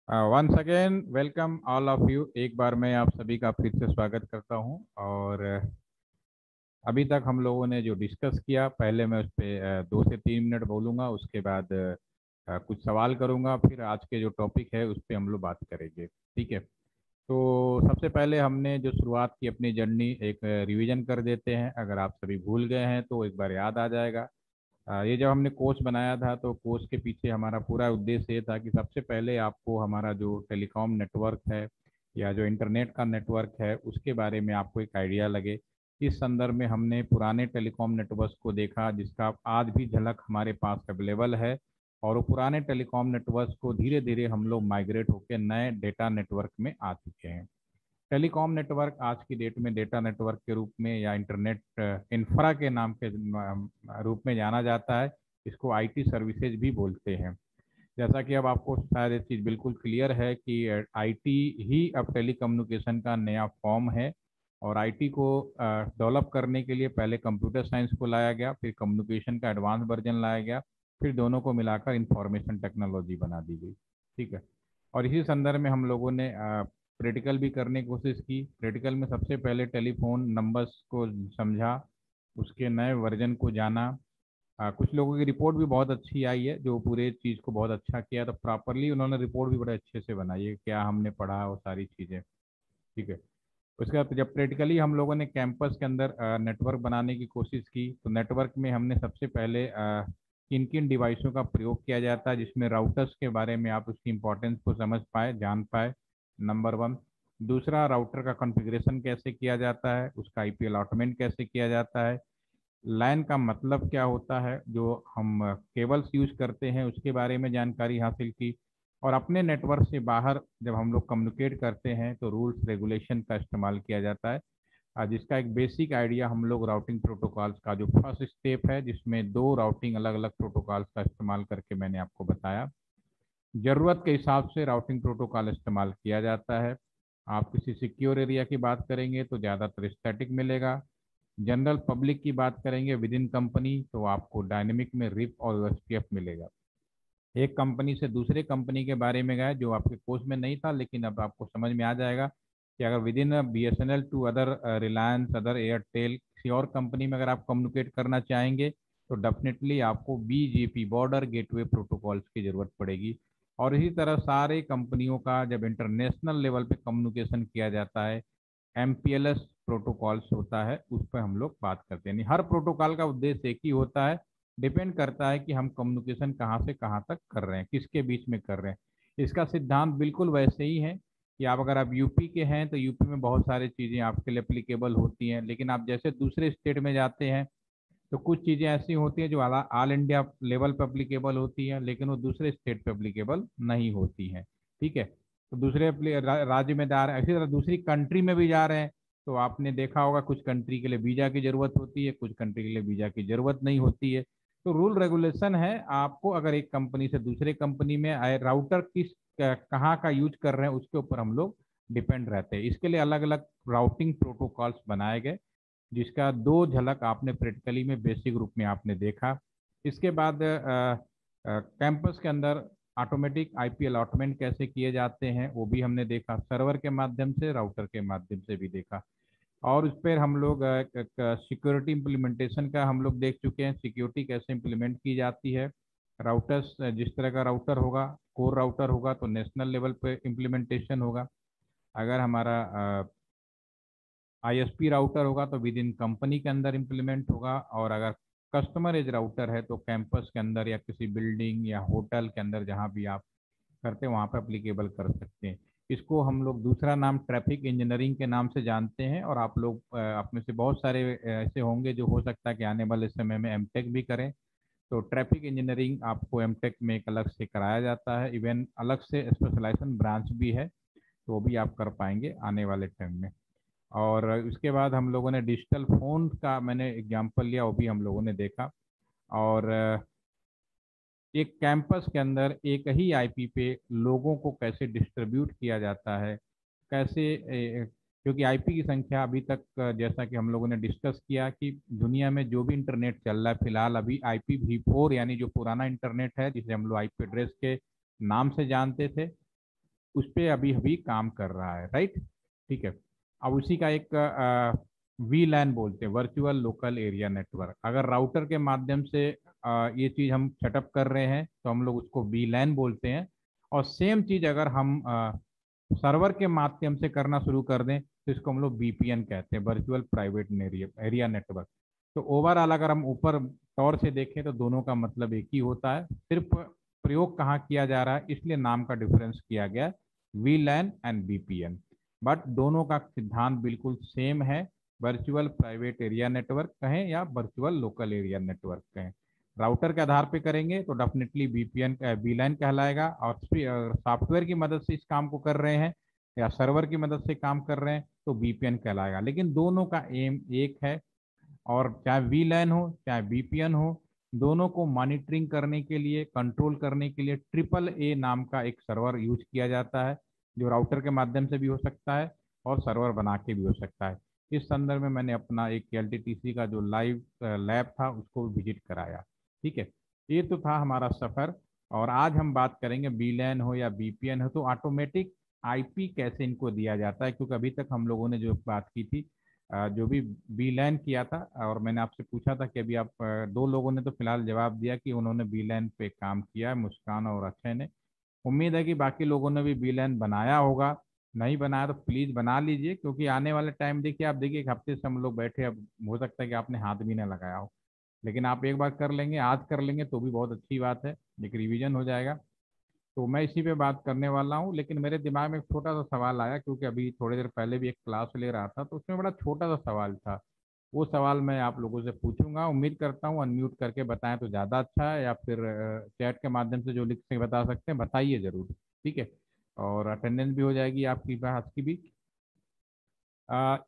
Once again welcome all of you. एक बार मैं आप सभी का फिर से स्वागत करता हूं। और अभी तक हम लोगों ने जो डिस्कस किया, पहले मैं उस पर 2 से 3 मिनट बोलूंगा, उसके बाद कुछ सवाल करूंगा, फिर आज के जो टॉपिक है उस पर हम लोग बात करेंगे। ठीक है। तो सबसे पहले हमने जो शुरुआत की अपनी जर्नी, एक रिवीजन कर देते हैं। अगर आप सभी भूल गए हैं तो एक बार याद आ जाएगा। ये जब हमने कोर्स बनाया था तो कोर्स के पीछे हमारा पूरा उद्देश्य ये था कि सबसे पहले आपको हमारा जो टेलीकॉम नेटवर्क है या जो इंटरनेट का नेटवर्क है उसके बारे में आपको एक आइडिया लगे। इस संदर्भ में हमने पुराने टेलीकॉम नेटवर्क को देखा जिसका आज भी झलक हमारे पास अवेलेबल है। और वो पुराने टेलीकॉम नेटवर्क को धीरे धीरे हम लोग माइग्रेट होकर नए डेटा नेटवर्क में आ चुके हैं। टेलीकॉम नेटवर्क आज की डेट में डेटा नेटवर्क के रूप में या इंटरनेट इंफ्रा के नाम के रूप में जाना जाता है। इसको आईटी सर्विसेज भी बोलते हैं। जैसा कि अब आपको शायद ये चीज़ बिल्कुल क्लियर है कि आईटी ही अब टेलीकम्युनिकेशन का नया फॉर्म है। और आईटी को डेवलप करने के लिए पहले कंप्यूटर साइंस को लाया गया, फिर कम्युनिकेशन का एडवांस वर्जन लाया गया, फिर दोनों को मिलाकर इंफॉर्मेशन टेक्नोलॉजी बना दी गई। ठीक है। और इसी संदर्भ में हम लोगों ने प्रैक्टिकल भी करने की कोशिश की। प्रैक्टिकल में सबसे पहले टेलीफोन नंबर्स को समझा, उसके नए वर्जन को जाना। कुछ लोगों की रिपोर्ट भी बहुत अच्छी आई है जो पूरे चीज़ को बहुत अच्छा किया, तो प्रॉपरली उन्होंने रिपोर्ट भी बड़े अच्छे से बनाई है, क्या हमने पढ़ा वो सारी चीज़ें। ठीक है। उसके बाद जब प्रैक्टिकली हम लोगों ने कैंपस के अंदर नेटवर्क बनाने की कोशिश की, तो नेटवर्क में हमने सबसे पहले किन किन डिवाइसों का प्रयोग किया जाता है, जिसमें राउटर्स के बारे में आप उसकी इंपॉर्टेंस को समझ पाए, जान पाए, नंबर वन। दूसरा, राउटर का कॉन्फ़िगरेशन कैसे किया जाता है, उसका आईपी अलॉटमेंट कैसे किया जाता है, लैन का मतलब क्या होता है, जो हम केबल्स यूज करते हैं उसके बारे में जानकारी हासिल की। और अपने नेटवर्क से बाहर जब हम लोग कम्युनिकेट करते हैं तो रूल्स रेगुलेशन का इस्तेमाल किया जाता है। जिसका एक बेसिक आइडिया हम लोग राउटिंग प्रोटोकॉल्स का जो फर्स्ट स्टेप है, जिसमें दो राउटिंग अलग अलग प्रोटोकॉल्स का इस्तेमाल करके मैंने आपको बताया। ज़रूरत के हिसाब से राउटिंग प्रोटोकॉल इस्तेमाल किया जाता है। आप किसी सिक्योर एरिया की बात करेंगे तो ज़्यादातर स्टैटिक मिलेगा। जनरल पब्लिक की बात करेंगे विद इन कंपनी तो आपको डायनेमिक में रिप और यूएसपीएफ मिलेगा। एक कंपनी से दूसरे कंपनी के बारे में गए जो आपके कोर्स में नहीं था, लेकिन अब आपको समझ में आ जाएगा कि अगर within BSNL to other Reliance, other Airtel, किसी और कंपनी में अगर आप कम्युनिकेट करना चाहेंगे तो डेफिनेटली आपको बीजीपी बॉर्डर गेटवे प्रोटोकॉल्स की ज़रूरत पड़ेगी। और इसी तरह सारे कंपनियों का जब इंटरनेशनल लेवल पे कम्युनिकेशन किया जाता है, एमपीएलएस प्रोटोकॉल्स होता है, उस पर हम लोग बात करते हैं। नहीं, हर प्रोटोकॉल का उद्देश्य एक ही होता है। डिपेंड करता है कि हम कम्युनिकेशन कहाँ से कहाँ तक कर रहे हैं, किसके बीच में कर रहे हैं। इसका सिद्धांत बिल्कुल वैसे ही है कि आप यूपी के हैं तो यूपी में बहुत सारी चीज़ें आपके लिए एप्लीकेबल होती हैं, लेकिन आप जैसे दूसरे स्टेट में जाते हैं तो कुछ चीज़ें ऐसी होती हैं जो ऑल इंडिया लेवल पर एप्लीकेबल होती हैं, लेकिन वो दूसरे स्टेट पे एप्लीकेबल नहीं होती हैं। ठीक है। तो दूसरे राज्य में जा रहे हैं, इसी तरह दूसरी कंट्री में भी जा रहे हैं, तो आपने देखा होगा कुछ कंट्री के लिए वीज़ा की ज़रूरत होती है, कुछ कंट्री के लिए वीज़ा की ज़रूरत नहीं होती है। तो रूल रेगुलेशन है, आपको अगर एक कंपनी से दूसरे कंपनी में आए राउटर कहाँ का यूज कर रहे हैं उसके ऊपर हम लोग डिपेंड रहते हैं। इसके लिए अलग अलग राउटिंग प्रोटोकॉल्स बनाए गए, जिसका दो झलक आपने प्रैक्टिकली में बेसिक रूप में आपने देखा। इसके बाद कैंपस के अंदर ऑटोमेटिक आईपी अलॉटमेंट कैसे किए जाते हैं वो भी हमने देखा, सर्वर के माध्यम से, राउटर के माध्यम से भी देखा। और उस पर हम लोग सिक्योरिटी इम्प्लीमेंटेशन का हम लोग देख चुके हैं, सिक्योरिटी कैसे इम्प्लीमेंट की जाती है। राउटर्स, जिस तरह का राउटर होगा, कोर राउटर होगा तो नेशनल लेवल पे इम्प्लीमेंटेशन होगा। अगर हमारा आईएसपी राउटर होगा तो विद इन कंपनी के अंदर इम्प्लीमेंट होगा। और अगर कस्टमर एज राउटर है तो कैंपस के अंदर या किसी बिल्डिंग या होटल के अंदर जहाँ भी आप करते हैं वहाँ पर अप्लीकेबल कर सकते हैं। इसको हम लोग दूसरा नाम ट्रैफिक इंजीनियरिंग के नाम से जानते हैं। और आप लोग आप में से बहुत सारे ऐसे होंगे जो हो सकता है कि आने वाले समय में एमटेक भी करें। तो ट्रैफिक इंजीनियरिंग आपको एमटेक में एक अलग से कराया जाता है, इवन अलग से स्पेशलाइजेशन ब्रांच भी है, तो वो भी आप कर पाएंगे आने वाले टाइम में। और उसके बाद हम लोगों ने डिजिटल फोन का मैंने एग्जांपल लिया, वो भी हम लोगों ने देखा। और एक कैंपस के अंदर एक ही आईपी पे लोगों को कैसे डिस्ट्रीब्यूट किया जाता है, कैसे क्योंकि आईपी की संख्या अभी तक जैसा कि हम लोगों ने डिस्कस किया कि दुनिया में जो भी इंटरनेट चल रहा है फिलहाल अभी IPv4 यानी जो पुराना इंटरनेट है जिसे हम लोग आईपी एड्रेस के नाम से जानते थे, उस पर अभी अभी काम कर रहा है, राइट। ठीक है। अब उसी का एक वीलैन बोलते हैं, वर्चुअल लोकल एरिया नेटवर्क। अगर राउटर के माध्यम से ये चीज़ हम सेटअप कर रहे हैं तो हम लोग उसको वीलैन बोलते हैं। और सेम चीज़ अगर हम सर्वर के माध्यम से करना शुरू कर दें तो इसको हम लोग वीपीएन कहते हैं, वर्चुअल प्राइवेट एरिया नेटवर्क। तो ओवरऑल अगर हम ऊपर तौर से देखें तो दोनों का मतलब एक ही होता है, सिर्फ प्रयोग कहाँ किया जा रहा है इसलिए नाम का डिफरेंस किया गया, वीलैन एंड वीपीएन। बट दोनों का सिद्धांत बिल्कुल सेम है, वर्चुअल प्राइवेट एरिया नेटवर्क कहें या वर्चुअल लोकल एरिया नेटवर्क कहें। राउटर के आधार पे करेंगे तो डेफिनेटली वीपीएन वीलैन कहलाएगा, और सॉफ्टवेयर की मदद से इस काम को कर रहे हैं या सर्वर की मदद से काम कर रहे हैं तो वीपीएन कहलाएगा। लेकिन दोनों का एम एक है, और चाहे वीलैन हो चाहे वीपीएन हो, दोनों को मॉनिटरिंग करने के लिए, कंट्रोल करने के लिए ट्रिपल ए नाम का एक सर्वर यूज किया जाता है, जो राउटर के माध्यम से भी हो सकता है और सर्वर बना के भी हो सकता है। इस संदर्भ में मैंने अपना एक एलटीटीसी का जो लाइव लैब था उसको विजिट कराया। ठीक है, ये तो था हमारा सफ़र। और आज हम बात करेंगे वीलैन हो या वीपीएन हो तो ऑटोमेटिक आईपी कैसे इनको दिया जाता है, क्योंकि अभी तक हम लोगों ने जो बात की थी, जो भी वीलैन किया था, और मैंने आपसे पूछा था कि अभी आप दो लोगों ने तो फिलहाल जवाब दिया कि उन्होंने वीलैन पे काम किया है, मुस्कान और अक्षय ने। उम्मीद है कि बाकी लोगों ने भी वीलैन बनाया होगा। नहीं बनाया तो प्लीज़ बना लीजिए, क्योंकि आने वाले टाइम देखिए, आप देखिए एक हफ्ते से हम लोग बैठे, अब हो सकता है कि आपने हाथ भी ना लगाया हो, लेकिन आप एक बार कर लेंगे, आज कर लेंगे तो भी बहुत अच्छी बात है, एक रिवीजन हो जाएगा। तो मैं इसी पे बात करने वाला हूँ, लेकिन मेरे दिमाग में एक छोटा सा सवाल आया, क्योंकि अभी थोड़ी देर पहले भी एक क्लास ले रहा था तो उसमें बड़ा छोटा सा सवाल था। वो सवाल मैं आप लोगों से पूछूंगा, उम्मीद करता हूँ अनम्यूट करके बताएं तो ज़्यादा अच्छा है, या फिर चैट के माध्यम से जो लिख के बता सकते हैं बताइए ज़रूर। ठीक है, और अटेंडेंस भी हो जाएगी आपकी बात की भी।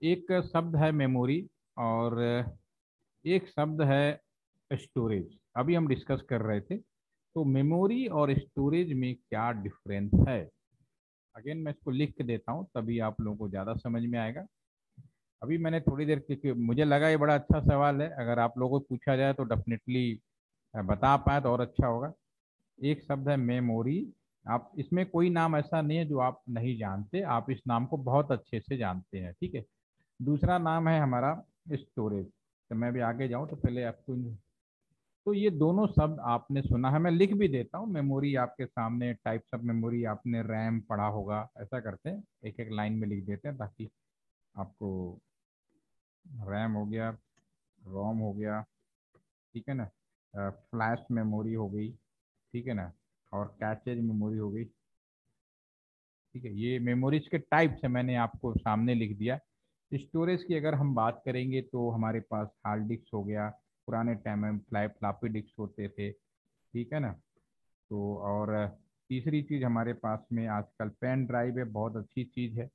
एक शब्द है मेमोरी, और एक शब्द है स्टोरेज। अभी हम डिस्कस कर रहे थे, तो मेमोरी और स्टोरेज में क्या डिफरेंस है। अगेन मैं इसको लिख के देता हूँ तभी आप लोगों को ज़्यादा समझ में आएगा। अभी मैंने थोड़ी देर, क्योंकि मुझे लगा ये बड़ा अच्छा सवाल है, अगर आप लोगों को पूछा जाए तो डेफिनेटली बता पाए तो और अच्छा होगा। एक शब्द है मेमोरी, आप इसमें कोई नाम ऐसा नहीं है जो आप नहीं जानते, आप इस नाम को बहुत अच्छे से जानते हैं। ठीक है, दूसरा नाम है हमारा स्टोरेज। तो मैं भी आगे जाऊँ तो पहले आपको, तो ये दोनों शब्द आपने सुना है, मैं लिख भी देता हूँ। मेमोरी आपके सामने, टाइप्स ऑफ मेमोरी आपने रैम पढ़ा होगा, ऐसा करते हैं एक एक लाइन में लिख देते हैं ताकि आपको, रैम हो गया, रोम हो गया, ठीक है ना, फ्लैश मेमोरी हो गई, ठीक है ना, और कैचेज मेमोरी हो गई। ठीक है, ये मेमोरीज के टाइप्स है, मैंने आपको सामने लिख दिया। स्टोरेज की अगर हम बात करेंगे तो हमारे पास हार्ड डिस्क हो गया, पुराने टाइम में फ्लॉपी डिस्क होते थे, ठीक है ना। तो और तीसरी चीज़ हमारे पास में आजकल पेन ड्राइव है, बहुत अच्छी चीज़ है,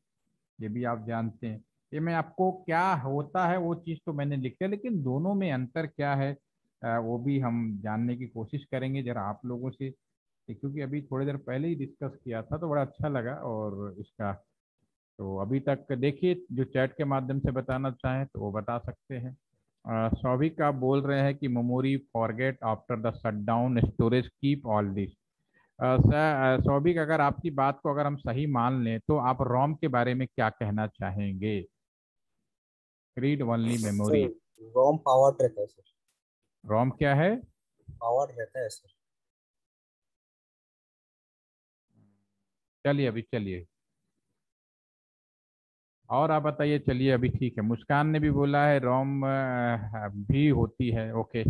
ये भी आप जानते हैं। ये मैं आपको क्या होता है वो चीज़ तो मैंने लिख दिया, लेकिन दोनों में अंतर क्या है वो भी हम जानने की कोशिश करेंगे जरा आप लोगों से, क्योंकि अभी थोड़ी देर पहले ही डिस्कस किया था तो बड़ा अच्छा लगा। और इसका तो अभी तक देखिए, जो चैट के माध्यम से बताना चाहें तो वो बता सकते हैं। सौभिक आप बोल रहे हैं कि memory forget after the shutdown, storage keep all this. Saubhik, अगर आपकी बात को अगर हम सही मान लें तो आप रोम के बारे में क्या कहना चाहेंगे। Read only sir memory. ROM powered रहता है सर। रोम क्या है। पावर्ड रहता है सर। चलिए अभी चलिए, और आप बताइए। चलिए अभी ठीक है, मुस्कान ने भी बोला है रोम भी होती है, ओके।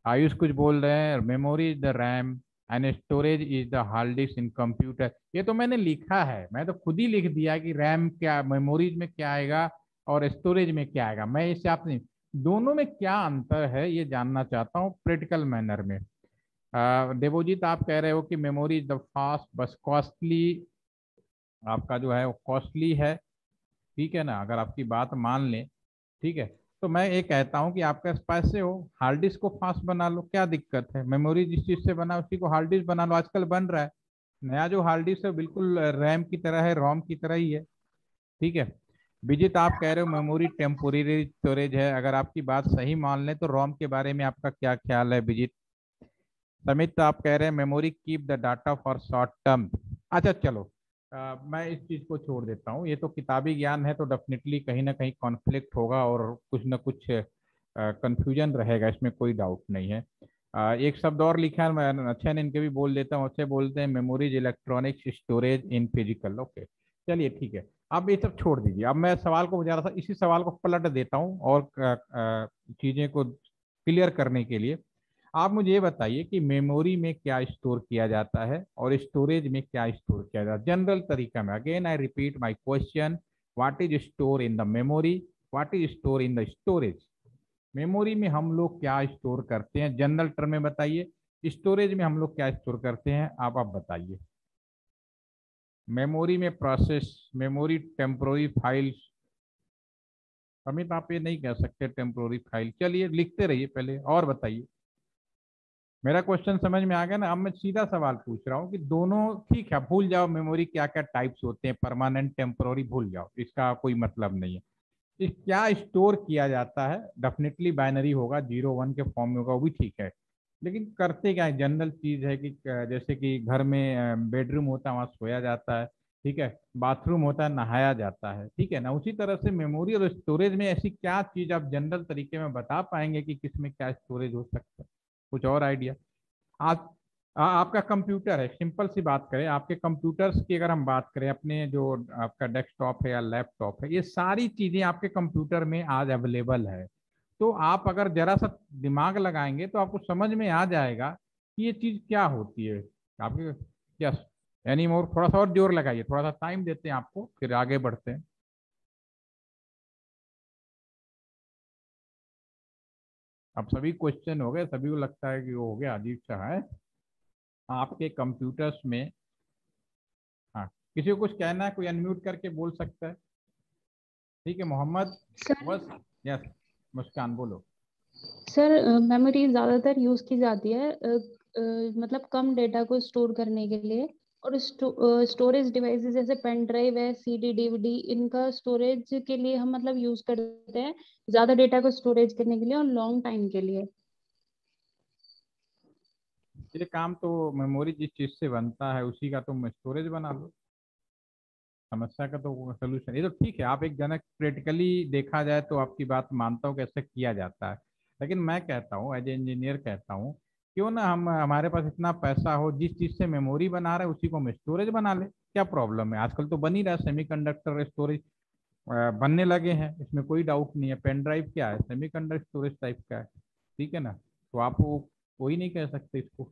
आयुष कुछ बोल रहे हैं, memory is the RAM and storage is the hard disk in computer. ये तो मैंने लिखा है, मैं तो खुद ही लिख दिया कि रैम क्या, मेमोरीज में क्या आएगा और स्टोरेज में क्या आएगा। मैं इससे आपने दोनों में क्या अंतर है ये जानना चाहता हूँ प्रैक्टिकल मैनर में। देवोजीत आप कह रहे हो कि मेमोरी इज द फास्ट बस कॉस्टली, आपका जो है वो कॉस्टली है, ठीक है ना, अगर आपकी बात मान लें। ठीक है, तो मैं ये कहता हूँ कि आपके पास पैसे हो, हार्ड डिस्क को फास्ट बना लो, क्या दिक्कत है। मेमोरी जिस चीज़ से बना उसी को हार्ड डिस्क बना लो, आजकल बन रहा है। नया जो हार्ड डिस्क है बिल्कुल रैम की तरह है, रोम की तरह ही है। ठीक है, विजित आप कह रहे हो मेमोरी टेम्पोरेरी स्टोरेज है, अगर आपकी बात सही मान लें तो रोम के बारे में आपका क्या ख्याल है विजित। समित आप कह रहे हैं memory keep the data for short term. अच्छा चलो, मैं इस चीज़ को छोड़ देता हूँ, ये तो किताबी ज्ञान है, तो डेफिनेटली कहीं ना कहीं कॉन्फ्लिक्ट होगा और कुछ ना कुछ कंफ्यूजन रहेगा, इसमें कोई डाउट नहीं है। एक शब्द और लिखा है, मैं अच्छे ने इनके भी बोल देता हूँ। अच्छे बोलते हैं memories electronics storage in physical. Okay, चलिए ठीक है। अब ये सब छोड़ दीजिए, अब मैं सवाल को जा रहा था, इसी सवाल को पलट देता हूँ और चीज़ें को क्लियर करने के लिए आप मुझे ये बताइए कि मेमोरी में क्या स्टोर किया जाता है और स्टोरेज में क्या स्टोर किया जाता है जनरल तरीका में। Again I repeat my question, what is store in the memory, what is store in the storage. Memory में हम लोग क्या स्टोर करते हैं जनरल टर्म में बताइए, स्टोरेज में हम लोग क्या स्टोर करते हैं आप बताइए। मेमोरी में process, memory temporary files. Amit आप ये नहीं कह सकते टेम्पोररी फाइल, चलिए लिखते रहिए पहले और बताइए। मेरा क्वेश्चन समझ में आ गया ना। अब मैं सीधा सवाल पूछ रहा हूँ कि दोनों ठीक है, भूल जाओ मेमोरी क्या क्या टाइप्स होते हैं, परमानेंट टेम्पोररी भूल जाओ, इसका कोई मतलब नहीं है। इस क्या स्टोर किया जाता है, डेफिनेटली बाइनरी होगा, 0 1 के फॉर्म में होगा, वो भी ठीक है। लेकिन करते क्या है, जनरल चीज है कि जैसे कि घर में बेडरूम होता है वहाँ सोया जाता है, ठीक है, बाथरूम होता है नहाया जाता है, ठीक है ना। उसी तरह से मेमोरी और स्टोरेज में ऐसी क्या चीज आप जनरल तरीके में बता पाएंगे कि किसमें क्या स्टोरेज हो सकता है, कुछ और आइडिया। आज आपका कंप्यूटर है, सिंपल सी बात करें, आपके कंप्यूटर्स की अगर हम बात करें, अपने जो आपका डेस्कटॉप है या लैपटॉप है, ये सारी चीज़ें आपके कंप्यूटर में आज अवेलेबल है। तो आप अगर जरा सा दिमाग लगाएंगे तो आपको समझ में आ जाएगा कि ये चीज़ क्या होती है आपके। क्या यानी मोर, थोड़ा सा और जोर लगाइए, थोड़ा सा टाइम देते हैं आपको, फिर आगे बढ़ते हैं। अब सभी क्वेश्चन हो गए, सभी को लगता है कि वो हो गया, अजीब सा है आपके कंप्यूटर्स में। हाँ, किसी को कुछ कहना है, कोई अनम्यूट करके बोल सकता है। ठीक है, मोहम्मद। सर बस। यस, मुस्कान बोलो। सर मेमोरी ज़्यादातर यूज़ की जाती है मतलब कम डेटा को स्टोर करने के लिए। और स्टोरेज डिवाइसेस जैसे पेन ड्राइव है, सीडी डीवीडी, इनका स्टोरेज के लिए हम मतलब यूज़ करते हैं ज़्यादा डेटा को स्टोरेज करने के लिए और लॉन्ग टाइम के लिए। ये काम तो मेमोरी जिस चीज से बनता है उसी का तुम स्टोरेज बना लो, समस्या का तो सोल्यूशन। ये तो ठीक है, आप एक जनक प्रैक्टिकली देखा जाए तो आपकी बात मानता हूँ कि ऐसा किया जाता है। लेकिन मैं कहता हूँ, एज ए इंजीनियर कहता हूँ, क्यों ना हम, हमारे पास इतना पैसा हो, जिस चीज से मेमोरी बना रहे हैं उसी को हम स्टोरेज बना ले। क्या प्रॉब्लम है, आजकल तो बन ही रहा है सेमीकंडक्टर स्टोरेज, बनने लगे हैं, इसमें कोई डाउट नहीं है। पेन ड्राइव क्या है, सेमीकंडक्टर स्टोरेज टाइप का है, ठीक है ना। तो आप वो कोई नहीं कह सकते इसको।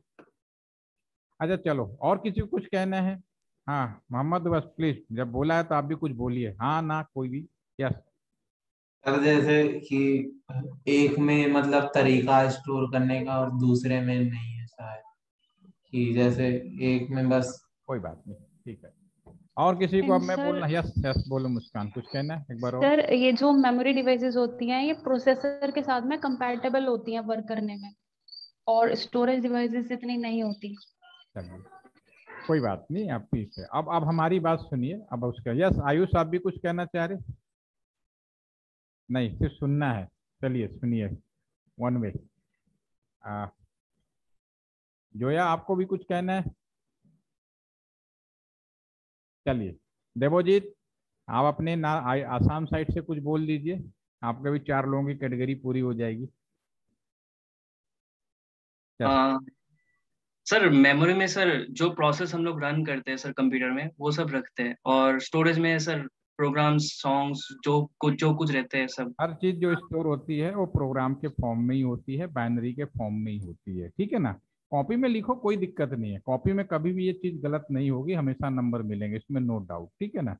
अच्छा चलो, और किसी को कुछ कहना है। हाँ मोहम्मद, बस प्लीज, जब बोला है तो आप भी कुछ बोलिए, हाँ ना कोई भी। यस। सर जैसे कि एक में मतलब तरीका स्टोर करने का और दूसरे में नहीं है शायद, कि जैसे एक में बस। कोई बात नहीं, ठीक है। और किसी को, अब मैं सर बोलना, यस यस बोलो मुस्कान, कुछ कहना है एक बार और। सर ये जो मेमोरी डिवाइसेस होती हैं ये प्रोसेसर के साथ में कंपैटिबल होती हैं वर्क करने में, और स्टोरेज डिवाइसेस इतनी नहीं होती। चलिए कोई बात नहीं, आप ठीक है। अब हमारी बात सुनिए, अब उसका, यस आयुष आप भी कुछ कहना चाह रहे। नहीं, सिर्फ सुनना है। चलिए सुनिए, वन वे। जोया आपको भी कुछ कहना है। चलिए देवोजीत, आप अपने ना आसाम साइड से कुछ बोल दीजिए, आपका भी 4 लोगों की कैटेगरी पूरी हो जाएगी। चल। आ, सर मेमोरी में सर जो प्रोसेस हम लोग रन करते हैं सर कंप्यूटर में वो सब रखते हैं, और स्टोरेज में सर प्रोग्राम्स सॉन्ग्स जो कुछ रहते हैं सब। हर चीज जो स्टोर होती है वो प्रोग्राम के फॉर्म में ही होती है, बाइनरी के फॉर्म में ही होती है, ठीक है ना। कॉपी में लिखो कोई दिक्कत नहीं है, कॉपी में कभी भी ये चीज गलत नहीं होगी, हमेशा नंबर मिलेंगे, इसमें नो डाउट, ठीक है ना।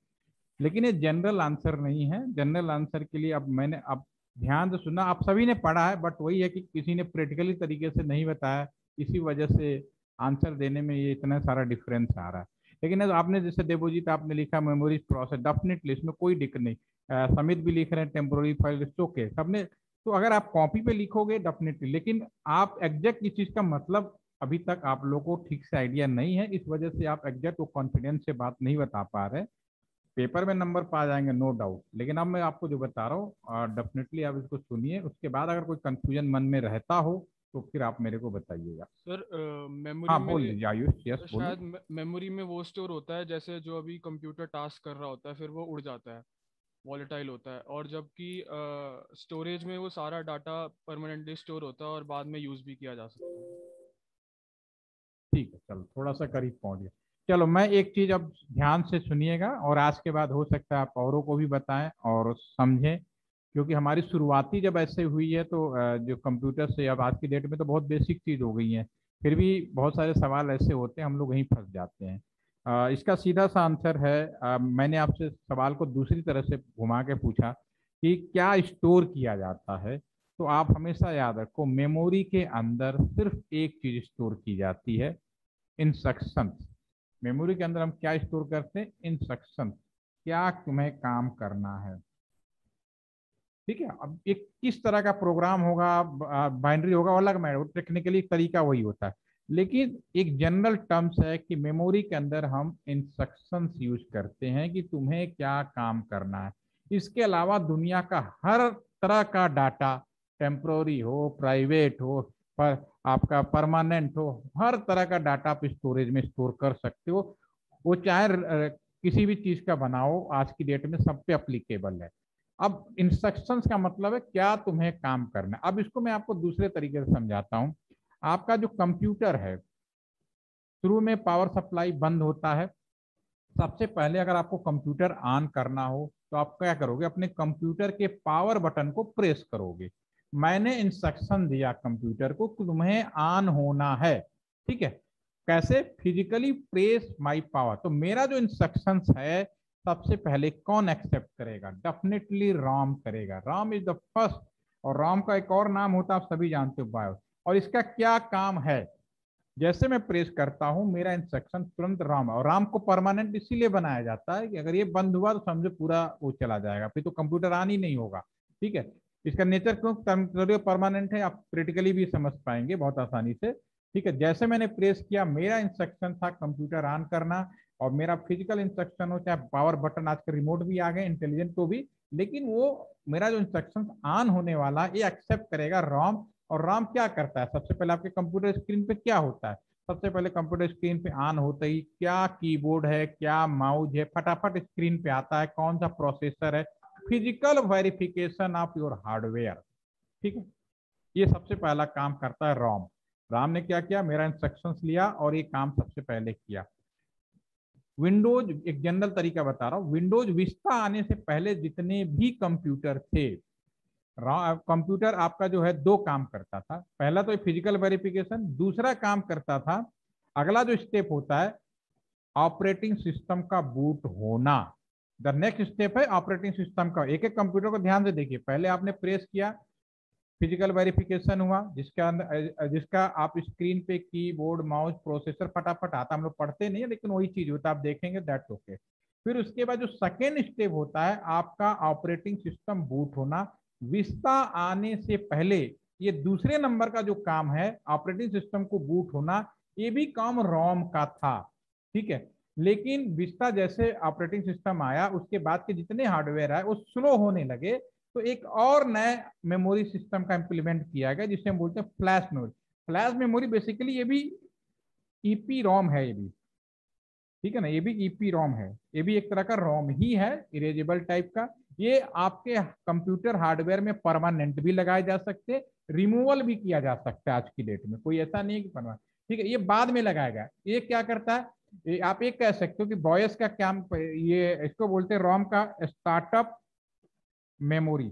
लेकिन ये जनरल आंसर नहीं है। जनरल आंसर के लिए अब मैंने, अब ध्यान से सुना, आप सभी ने पढ़ा है, बट वही है कि किसी ने प्रैक्टिकली तरीके से नहीं बताया, इसी वजह से आंसर देने में ये इतना सारा डिफरेंस आ रहा है। लेकिन अब आपने जैसे देवोजीत आपने लिखा मेमोरी प्रोसेस, डेफिनेटली इसमें कोई दिक्कत नहीं। समित भी लिख रहे हैं टेम्पोररी फाइल, ओके सबने। तो अगर आप कॉपी पे लिखोगे डेफिनेटली, लेकिन आप एग्जैक्ट इस चीज का मतलब अभी तक आप लोगों को ठीक से आइडिया नहीं है, इस वजह से आप एग्जैक्ट वो कॉन्फिडेंस से बात नहीं बता पा रहे। पेपर में नंबर पा जाएंगे नो डाउट, लेकिन अब मैं आपको जो बता रहा हूँ डेफिनेटली आप इसको सुनिए, उसके बाद अगर कोई कंफ्यूजन मन में रहता हो तो फिर आप मेरे को बताइएगा। सर मेमोरी हाँ में बोल दीजिए आयुष, यस बोलिए। शायद मेमोरी में वो स्टोर होता है जैसे जो अभी कंप्यूटर टास्क कर रहा होता है फिर वो उड़ जाता है, वॉलेटाइल होता है, और जबकि स्टोरेज में वो सारा डाटा परमानेंटली स्टोर होता है और बाद में यूज भी किया जा सकता है। ठीक है, चलो थोड़ा सा करीब पहुंच गया। चलो मैं एक चीज अब ध्यान से सुनिएगा, और आज के बाद हो सकता है आप औरों को भी बताएं और समझें, क्योंकि हमारी शुरुआती जब ऐसे हुई है तो जो कंप्यूटर से अब आज की डेट में तो बहुत बेसिक चीज हो गई है, फिर भी बहुत सारे सवाल ऐसे होते हैं हम लोग वहीं फंस जाते हैं। इसका सीधा सा आंसर है, मैंने आपसे सवाल को दूसरी तरह से घुमा के पूछा कि क्या स्टोर किया जाता है, तो आप हमेशा याद रखो मेमोरी के अंदर सिर्फ एक चीज स्टोर की जाती है, इंस्ट्रक्शंस। मेमोरी के अंदर हम क्या स्टोर करते हैं? इंस्ट्रक्शंस, क्या तुम्हें काम करना है। ठीक है, अब एक किस तरह का प्रोग्राम होगा, बाइनरी होगा, वो अलग मैटर, टेक्निकली तरीका वही होता है, लेकिन एक जनरल टर्म्स है कि मेमोरी के अंदर हम इंस्ट्रक्शंस यूज करते हैं कि तुम्हें क्या काम करना है। इसके अलावा दुनिया का हर तरह का डाटा, टेम्पोररी हो, प्राइवेट हो, पर आपका परमानेंट हो, हर तरह का डाटा आप स्टोरेज में स्टोर कर सकते हो। वो चाहे किसी भी चीज का बनाओ, आज की डेट में सब पे अप्लीकेबल है। अब इंस्ट्रक्शंस का मतलब है क्या तुम्हें काम करना है। अब इसको मैं आपको दूसरे तरीके से समझाता हूं। आपका जो कंप्यूटर है, शुरू में पावर सप्लाई बंद होता है। सबसे पहले अगर आपको कंप्यूटर ऑन करना हो तो आप क्या करोगे? अपने कंप्यूटर के पावर बटन को प्रेस करोगे। मैंने इंस्ट्रक्शन दिया कंप्यूटर को कि तुम्हें ऑन होना है, ठीक है। कैसे? फिजिकली प्रेस माई पावर। तो मेरा जो इंस्ट्रक्शंस है सबसे पहले कौन एक्सेप्ट करेगा? डेफिनेटली रॉम करेगा। रॉम इज द फर्स्ट, और रॉम का एक और नाम होता है, आप सभी जानते हो, बायोस। और इसका क्या काम है? जैसे मैं प्रेस करता हूं मेरा इंस्ट्रक्शन तुरंत राम, और राम को परमानेंट इसीलिए बनाया जाता है कि अगर ये बंद हुआ तो समझो पूरा वो चला जाएगा, फिर तो कंप्यूटर ऑन ही नहीं होगा। ठीक है, इसका नेचर क्यों टेम्पररी परमानेंट है आप प्रैक्टिकली भी समझ पाएंगे बहुत आसानी से। ठीक है, जैसे मैंने प्रेस किया, मेरा इंस्ट्रक्शन था कंप्यूटर ऑन करना, और मेरा फिजिकल इंस्ट्रक्शन हो, चाहे पावर बटन, आज के रिमोट भी आ गए इंटेलिजेंट तो भी, लेकिन वो मेरा जो इंस्ट्रक्शन ऑन होने वाला ये एक्सेप्ट करेगा रॉम। और राम क्या करता है? सबसे पहले आपके कंप्यूटर स्क्रीन पे क्या होता है? सबसे पहले कंप्यूटर स्क्रीन पे ऑन होते ही क्या कीबोर्ड है, क्या माउस है, फटाफट स्क्रीन पे आता है कौन सा प्रोसेसर है, physical verification of your hardware. ठीक है, ये सबसे पहला काम करता है रॉम। राम ने क्या किया? मेरा इंस्ट्रक्शंस लिया और ये काम सबसे पहले किया। विंडोज, एक जनरल तरीका बता रहा हूँ, विंडोज विस्टा आने से पहले जितने भी कंप्यूटर थे, कंप्यूटर आपका जो है दो काम करता था। पहला तो फिजिकल वेरिफिकेशन, दूसरा काम करता था, अगला जो स्टेप होता है ऑपरेटिंग सिस्टम का बूट होना। द नेक्स्ट स्टेप है ऑपरेटिंग सिस्टम का। एक एक कंप्यूटर को ध्यान से देखिए, पहले आपने प्रेस किया, फिजिकल वेरिफिकेशन हुआ, जिसका आप स्क्रीन पे कीबोर्ड, माउस, प्रोसेसर फटाफट आता, हम लोग पढ़ते नहीं है लेकिन वही चीज होता है, आप देखेंगे, दैट्स ओके। फिर उसके बाद जो सेकेंड स्टेप होता है आपका ऑपरेटिंग सिस्टम बूट होना। विस्टा आने से पहले ये दूसरे नंबर का जो काम है ऑपरेटिंग सिस्टम को बूट होना, ये भी काम रोम का था। ठीक है, लेकिन विस्टा जैसे ऑपरेटिंग सिस्टम आया उसके बाद के जितने हार्डवेयर आए वो स्लो होने लगे, तो एक और नए मेमोरी सिस्टम का इंप्लीमेंट किया गया जिसे हम बोलते हैं flash memory. Flash memory basically ये भी ईपी रोम है, ये भी, ठीक है ना, ये भी ईपी रोम है, ये भी एक तरह का रोम ही है, इरेजेबल टाइप का। ये आपके कंप्यूटर हार्डवेयर में परमानेंट भी लगाए जा सकते, रिमूवल भी किया जा सकता है आज की डेट में, कोई ऐसा नहीं कि परमानेंट। ठीक है, ये बाद में लगाएगा। ये क्या करता है, ये आप एक कह सकते हो कि बॉयस का क्या, ये इसको बोलते हैं रोम का स्टार्टअप मेमोरी।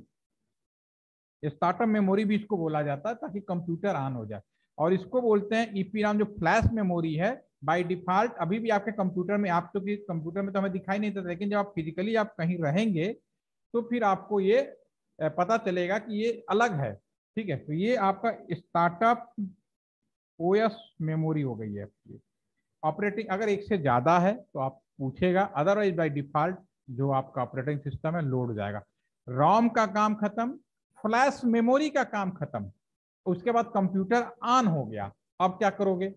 स्टार्टअप मेमोरी भी इसको बोला जाता है ताकि कंप्यूटर ऑन हो जाए। और इसको बोलते हैं ईपीराम, जो फ्लैश मेमोरी है बाय डिफॉल्ट अभी भी आपके कंप्यूटर में, आप तो कि कंप्यूटर में तो हमें दिखाई नहीं देता, लेकिन जब आप फिजिकली आप कहीं रहेंगे तो फिर आपको ये पता चलेगा कि ये अलग है। ठीक है, तो ये आपका स्टार्टअप ओएस मेमोरी हो गई है। ऑपरेटिंग अगर एक से ज्यादा है तो आप पूछेगा, अदरवाइज बाय डिफॉल्ट जो आपका ऑपरेटिंग सिस्टम है लोड हो जाएगा। रोम का काम खत्म, फ्लैश मेमोरी का काम खत्म, उसके बाद कंप्यूटर ऑन हो गया। अब क्या करोगे?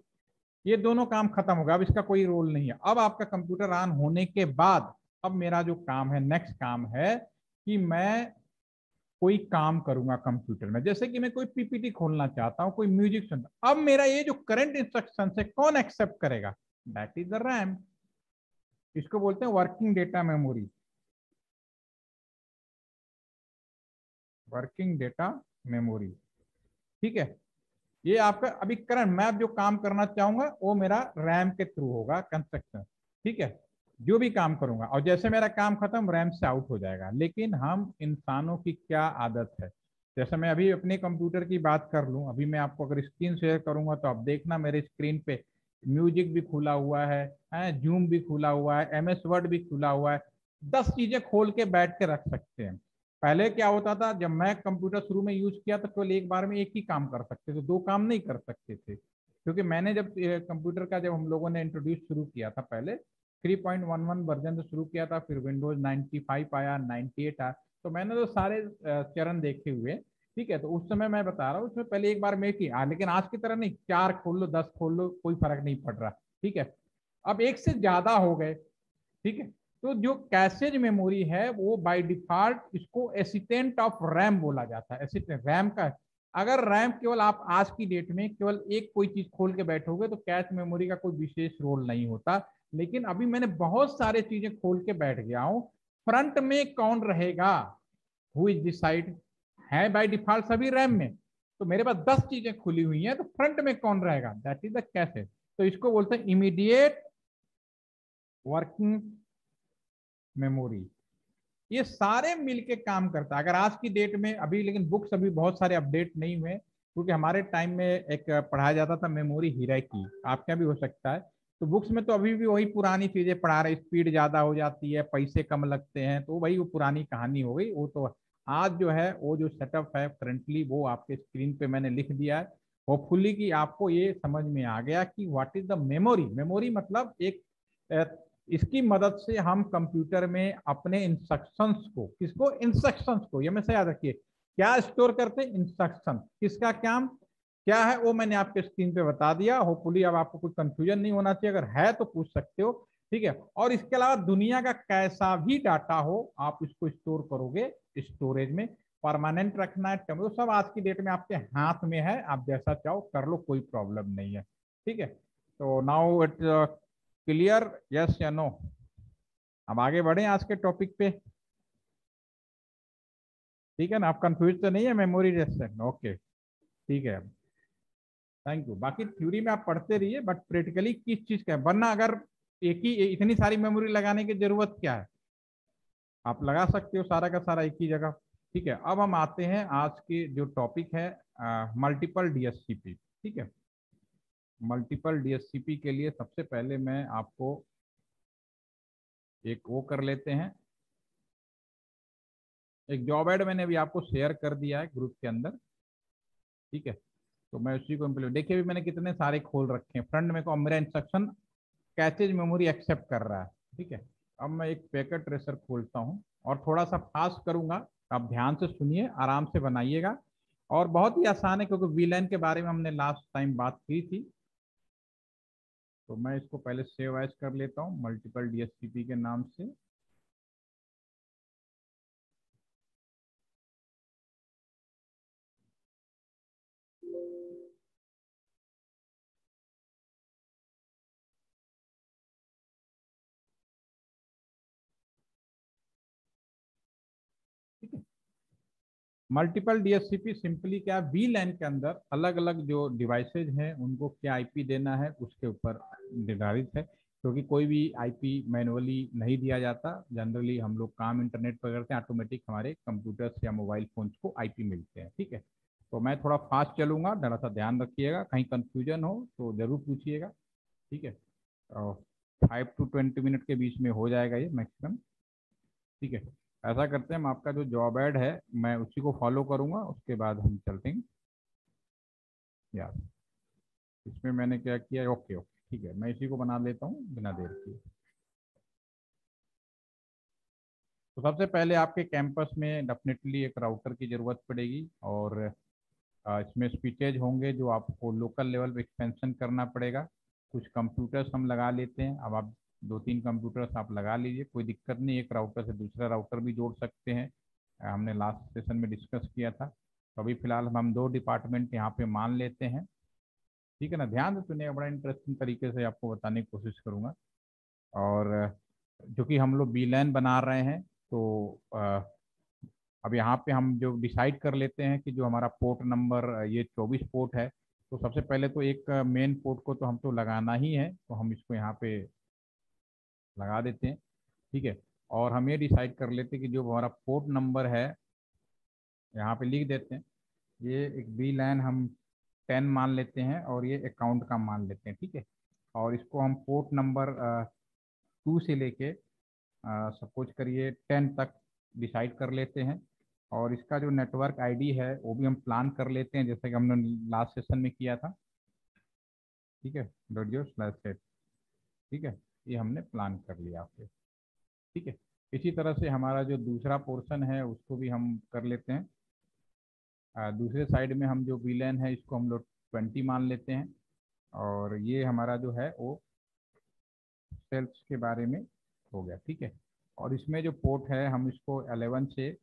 ये दोनों काम खत्म हो गया, अब इसका कोई रोल नहीं है। अब आपका कंप्यूटर ऑन होने के बाद अब मेरा जो काम है, नेक्स्ट काम है कि मैं कोई काम करूंगा कंप्यूटर में, जैसे कि मैं कोई पीपीटी खोलना चाहता हूं, कोई म्यूजिक सुनता, अब मेरा ये जो करंट इंस्ट्रक्शन है कौन एक्सेप्ट करेगा? That is the RAM. इसको बोलते हैं working data memory, working data memory. ठीक है, ये आपका अभी करंट मैं अब जो काम करना चाहूंगा वो मेरा रैम के थ्रू होगा कंस्ट्रक्शन। ठीक है, जो भी काम करूंगा और जैसे मेरा काम खत्म रैम से आउट हो जाएगा। लेकिन हम इंसानों की क्या आदत है, जैसे मैं अभी अपने कंप्यूटर की बात कर लूं, अभी मैं आपको अगर स्क्रीन शेयर करूंगा तो आप देखना मेरे स्क्रीन पे म्यूजिक भी खुला हुआ है, जूम भी खुला हुआ है, एमएस वर्ड भी खुला हुआ है, 10 चीजें खोल के बैठ के रख सकते हैं। पहले क्या होता था, जब मैं कंप्यूटर शुरू में यूज किया तो केवल एक बार में एक ही काम कर सकते थे, दो काम नहीं कर सकते थे। क्योंकि मैंने जब कंप्यूटर का जब हम लोगों ने इंट्रोड्यूस शुरू किया था, पहले 3.11 वर्जन से शुरू किया था, फिर विंडोज 95 आया, 98 आया, तो मैंने तो सारे चरण देखे हुए। ठीक है, तो उस समय मैं बता रहा हूँ उसमें पहले एक बार में की, लेकिन आज की तरह नहीं, 4 खोल लो 10 खोल लो कोई फर्क नहीं पड़ रहा। ठीक है, अब एक से ज्यादा हो गए। ठीक है, तो जो कैशेज मेमोरी है वो बाय डिफॉल्ट इसको एसिटेंट ऑफ रैम बोला जाता है। एसिटेंट रैम का, अगर रैम केवल आप आज की डेट में केवल एक कोई चीज खोल के बैठोगे तो कैश मेमोरी का कोई विशेष रोल नहीं होता। लेकिन अभी मैंने बहुत सारे चीजें खोल के बैठ गया हूं, फ्रंट में कौन रहेगा, हु इज डिसाइड, है बाय डिफॉल्ट सभी रैम में, तो मेरे पास 10 चीजें खुली हुई हैं, तो फ्रंट में कौन रहेगा, दैट इज द कैशेज। तो इसको बोलते हैं इमीडिएट वर्किंग मेमोरी। ये सारे मिलके काम करता है। अगर आज की डेट में अभी, लेकिन बुक्स अभी बहुत सारे अपडेट नहीं हुए, क्योंकि हमारे टाइम में एक पढ़ाया जाता था मेमोरी हिरार्की, आपके यहाँ भी हो सकता है, तो बुक्स में तो अभी भी वही पुरानी चीजें पढ़ा रहे, स्पीड ज्यादा हो जाती है, पैसे कम लगते हैं, तो वही वो पुरानी कहानी हो गई। वो तो आज जो है वो जो सेटअप है करंटली वो आपके स्क्रीन पे मैंने लिख दिया है। होपफुली कि आपको ये समझ में आ गया कि what is the memory. Memory मतलब एक इसकी मदद से हम कंप्यूटर में अपने इंस्ट्रक्शंस को, किसको, इंस्ट्रक्शंस को, ये हमेशा याद रखिए, क्या स्टोर करते हैं, इंस्ट्रक्शन। किसका काम क्या है वो मैंने आपके स्क्रीन पे बता दिया। होपफुली अब आपको कोई कंफ्यूजन नहीं होना चाहिए, अगर है तो पूछ सकते हो। ठीक है, और इसके अलावा दुनिया का कैसा भी डाटा हो आप इसको स्टोर करोगे स्टोरेज में, परमानेंट रखना है, वो सब आज की डेट में आपके हाथ में है, आप जैसा चाहो कर लो, कोई प्रॉब्लम नहीं है। ठीक है, तो नाउ इट क्लियर, यस या नो? अब आगे बढ़े आज के टॉपिक पे। ठीक है ना, आप कंफ्यूज तो नहीं है मेमोरी रेस्ट्रिक्शन? ओके, ठीक है, थैंक यू। बाकी थ्योरी में आप पढ़ते रहिए, बट प्रैक्टिकली किस चीज का है, वरना अगर एक ही इतनी सारी मेमोरी लगाने की जरूरत क्या है, आप लगा सकते हो सारा का सारा एक ही जगह। ठीक है, अब हम आते हैं आज के जो टॉपिक है मल्टीपल डीएससीपी। ठीक है, मल्टीपल डीएससीपी के लिए सबसे पहले मैं आपको एक वो कर लेते हैं, एक जॉब ऐड मैंने अभी आपको शेयर कर दिया है ग्रुप के अंदर। ठीक है, तो मैं उसी को इम्प्लीमेंट, देखिए अभी मैंने कितने सारे खोल रखे हैं फ्रंट में को, मेरा इंस्ट्रक्शन कैचेज मेमोरी एक्सेप्ट कर रहा है। ठीक है, अब मैं एक पैकेट ट्रेसर खोलता हूँ और थोड़ा सा फास्ट करूंगा, आप ध्यान से सुनिए, आराम से बनाइएगा, और बहुत ही आसान है क्योंकि वीलैन के बारे में हमने लास्ट टाइम बात की थी। तो मैं इसको पहले सेव एज कर लेता हूँ मल्टीपल डीएससीपी के नाम से। मल्टीपल डीएससीपी सिंपली क्या, वी लैन के अंदर अलग अलग जो डिवाइसेज हैं उनको क्या आईपी देना है उसके ऊपर निर्धारित है, क्योंकि कोई भी आईपी मैनुअली नहीं दिया जाता। जनरली हम लोग काम इंटरनेट पर करते हैं, ऑटोमेटिक हमारे कंप्यूटर्स या मोबाइल फोन्स को आईपी मिलते हैं। ठीक है, तो मैं थोड़ा फास्ट चलूंगा, जरा सा ध्यान रखिएगा, कहीं कंफ्यूजन हो तो जरूर पूछिएगा। ठीक है, 5 to 20 मिनट के बीच में हो जाएगा ये मैक्सिमम। ठीक है, ऐसा करते हैं, हम आपका जो जॉब ऐड है मैं उसी को फॉलो करूंगा, उसके बाद हम चलते हैं यार। इसमें मैंने क्या किया, ओके ओके ठीक है, मैं इसी को बना लेता हूँ बिना देर किए। तो सबसे पहले आपके कैंपस में डेफिनेटली एक राउटर की ज़रूरत पड़ेगी, और इसमें स्विचेज होंगे जो आपको लोकल लेवल पे एक्सपेंशन करना पड़ेगा। कुछ कंप्यूटर्स हम लगा लेते हैं, अब आप 2-3 कंप्यूटर्स आप लगा लीजिए, कोई दिक्कत नहीं, एक राउटर से दूसरा राउटर भी जोड़ सकते हैं। हमने लास्ट सेशन में डिस्कस किया था। तो अभी फिलहाल हम 2 डिपार्टमेंट यहाँ पे मान लेते हैं, ठीक है ना। ध्यान से सुनिए, बड़ा इंटरेस्टिंग तरीके से आपको बताने की कोशिश करूँगा। और जो कि हम लोग बीलैन बना रहे हैं, तो अब यहाँ पे हम जो डिसाइड कर लेते हैं कि जो हमारा पोर्ट नंबर ये 24 पोर्ट है, तो सबसे पहले तो एक मेन पोर्ट को तो हमको लगाना ही है, तो हम इसको यहाँ पे लगा देते हैं, ठीक है। और हम ये डिसाइड कर लेते हैं कि जो हमारा पोर्ट नंबर है यहाँ पे लिख देते हैं, ये एक बी लैन हम 10 मान लेते हैं और ये अकाउंट का मान लेते हैं, ठीक है। और इसको हम पोर्ट नंबर 2 से लेके सपोज करिए 10 तक डिसाइड कर लेते हैं। और इसका जो नेटवर्क आईडी है वो भी हम प्लान कर लेते हैं, जैसे कि हमने लास्ट सेशन में किया था, ठीक है। .0/set, ठीक है, ये हमने प्लान कर लिया आपके, ठीक है। इसी तरह से हमारा जो दूसरा पोर्शन है उसको भी हम कर लेते हैं। दूसरे साइड में हम जो VLAN है इसको हम लोग 20 मान लेते हैं। और ये हमारा जो है वो सेल्स के बारे में हो गया, ठीक है। और इसमें जो पोर्ट है हम इसको 11 से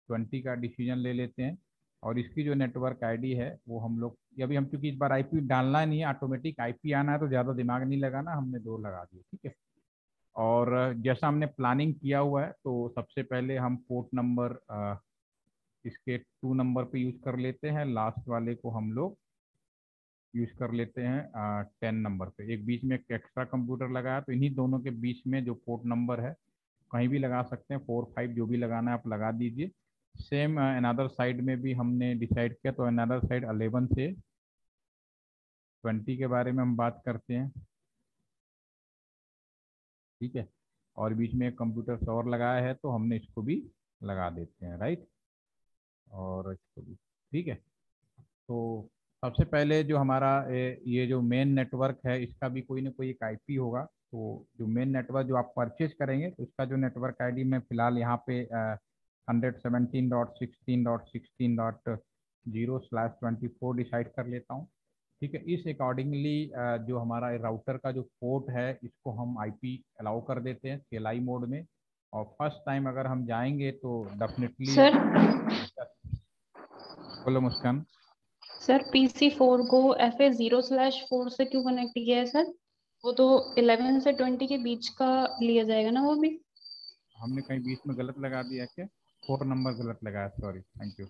20 का डिसीजन ले लेते हैं। और इसकी जो नेटवर्क आईडी है वो हम लोग अभी हम चूंकि इस बार आईपी डालना नहीं है, ऑटोमेटिक आईपी आना है, तो ज़्यादा दिमाग नहीं लगाना, हमने 2 लगा दिए, ठीक है। और जैसा हमने प्लानिंग किया हुआ है, तो सबसे पहले हम पोर्ट नंबर इसके 2 नंबर पे यूज़ कर लेते हैं, लास्ट वाले को हम लोग यूज़ कर लेते हैं 10 नंबर पे। एक बीच में एक एक्स्ट्रा कंप्यूटर लगाया, तो इन्हीं दोनों के बीच में जो पोर्ट नंबर है कहीं भी लगा सकते हैं, 4, 5 जो भी लगाना है आप लगा दीजिए। सेम अनदर साइड में भी हमने डिसाइड किया, तो अनदर साइड 11 से 20 के बारे में हम बात करते हैं, ठीक है। और बीच में एक कंप्यूटर और लगाया है, तो हमने इसको भी लगा देते हैं, राइट। और इसको भी, ठीक है। तो सबसे पहले जो हमारा ये जो मेन नेटवर्क है इसका भी कोई ना कोई एक आईपी होगा। तो जो मेन नेटवर्क जो आप परचेज करेंगे, तो इसका जो नेटवर्क आईडी मैं फिलहाल यहाँ पे 117.16.16.0/24 डिसाइड कर लेता हूँ, ठीक है। इस अकॉर्डिंगली जो हमारा राउटर का जो पोर्ट है इसको हम आईपी अलाउ कर देते हैं CLI मोड में। और फर्स्ट टाइम अगर हम जाएंगे तो डेफिनेटली सर बोलो मुस्कान। सर PC4 को FA0/4 से क्यों कनेक्ट किया है सर? वो तो 11 से 20 के बीच का लिया जाएगा ना वो भी? हमने कहीं बीच में गलत लगा दिया क्या? 4 नंबर गलत लगाया, सॉरी, थैंक यू।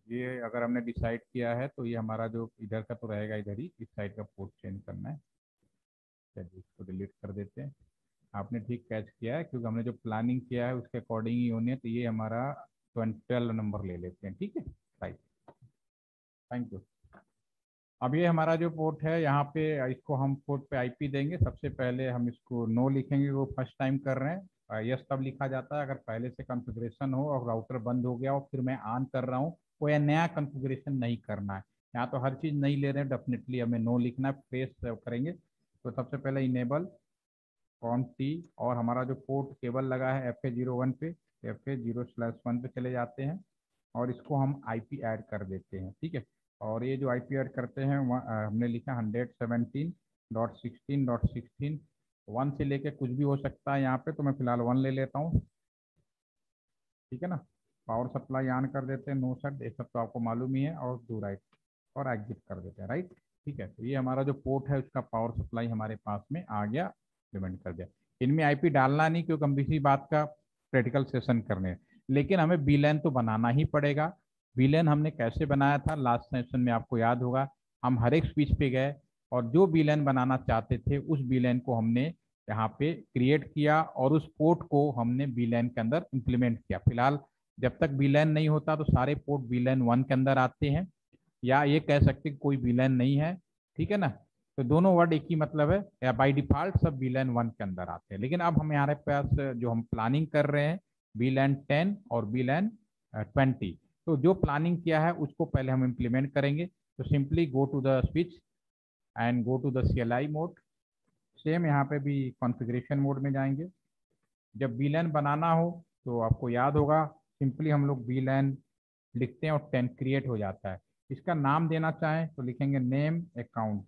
ये अगर हमने डिसाइड किया है तो ये हमारा जो इधर का तो रहेगा, इधर ही इस साइड का पोर्ट चेंज करना है। चलिए इसको डिलीट कर देते हैं। आपने ठीक कैच किया है, क्योंकि हमने जो प्लानिंग किया है उसके अकॉर्डिंग ही होने, तो ये हमारा 12 नंबर ले लेते हैं, ठीक है, राइट, थैंक यू। अब ये हमारा जो पोर्ट है यहाँ पे, इसको हम पोर्ट पे आईपी देंगे। सबसे पहले हम इसको नो लिखेंगे, वो फर्स्ट टाइम कर रहे हैं। यस तब लिखा जाता है अगर पहले से कॉन्फ़िगरेशन हो और राउटर बंद हो गया और फिर मैं ऑन कर रहा हूँ, कोई नया कॉन्फ़िगरेशन नहीं करना है। यहाँ तो हर चीज़ नहीं ले रहे हैं, डेफिनेटली हमें नो लिखना है, फ्रेश करेंगे। तो सबसे पहले इनेबल COM-T, और हमारा जो पोर्ट केबल लगा है FA01 पे, FA0/1 पे चले जाते हैं और इसको हम आईपी ऐड कर देते हैं, ठीक है। और ये जो आईपी ऐड करते हैं हमने लिखा 117.16.16 1 से लेके कुछ भी हो सकता है यहाँ पे, तो मैं फिलहाल 1 ले लेता हूँ, ठीक है ना। पावर सप्लाई ऑन कर देते हैं, नो सेट, ये सब तो आपको मालूम ही है, और डू राइट और एग्जिट कर देते हैं, राइट, ठीक है। तो ये हमारा जो पोर्ट है उसका पावर सप्लाई हमारे पास में आ गया, इम्प्लीमेंट कर दिया। इनमें आईपी डालना नहीं, क्योंकि हम इसी बात का प्रैक्टिकल सेशन करने हैं, लेकिन हमें VLAN तो बनाना ही पड़ेगा। VLAN हमने कैसे बनाया था लास्ट सेशन में, आपको याद होगा। हम हर एक स्विच पे गए और जो VLAN बनाना चाहते थे उस VLAN को हमने यहाँ पे क्रिएट किया और उस पोर्ट को हमने VLAN के अंदर इम्प्लीमेंट किया। फिलहाल जब तक VLAN नहीं होता तो सारे पोर्ट VLAN 1 के अंदर आते हैं, या ये कह सकते हैं कोई VLAN नहीं है, ठीक है ना। तो दोनों वर्ड एक ही मतलब है, या बाय डिफॉल्ट सब VLAN 1 के अंदर आते हैं। लेकिन अब हम हमारे पास जो हम प्लानिंग कर रहे हैं VLAN 10 और VLAN 20, तो जो प्लानिंग किया है उसको पहले हम इम्प्लीमेंट करेंगे। तो simply go to the switch and go to the CLI mode. Same यहाँ पे भी कॉन्फ़िगरेशन मोड में जाएंगे। जब VLAN बनाना हो तो आपको याद होगा, सिंपली हम लोग VLAN लिखते हैं और 10 क्रिएट हो जाता है। इसका नाम देना चाहें तो लिखेंगे नेम अकाउंट,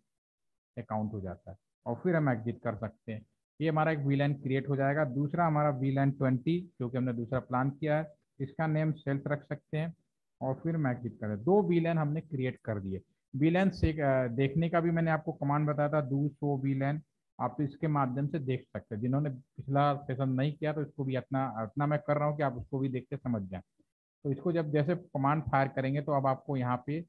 अकाउंट हो जाता है, और फिर हम एग्जिट कर सकते हैं। ये हमारा एक VLAN क्रिएट हो जाएगा। दूसरा हमारा VLAN 20 जो कि हमने दूसरा प्लान किया है, इसका नेम सेल्फ रख सकते हैं और फिर मैं एग्जिट करें। 2 VLAN हमने क्रिएट कर दिए। VLAN से देखने का भी मैंने आपको कमांड बताया था, डू शो VLAN, आप इसके माध्यम से देख सकते हैं। जिन्होंने पिछला सेशन नहीं किया तो इसको भी अपना मैं कर रहा हूँ कि आप उसको भी देख के समझ जाएं। तो इसको जब जैसे कमांड फायर करेंगे तो अब आपको यहाँ पे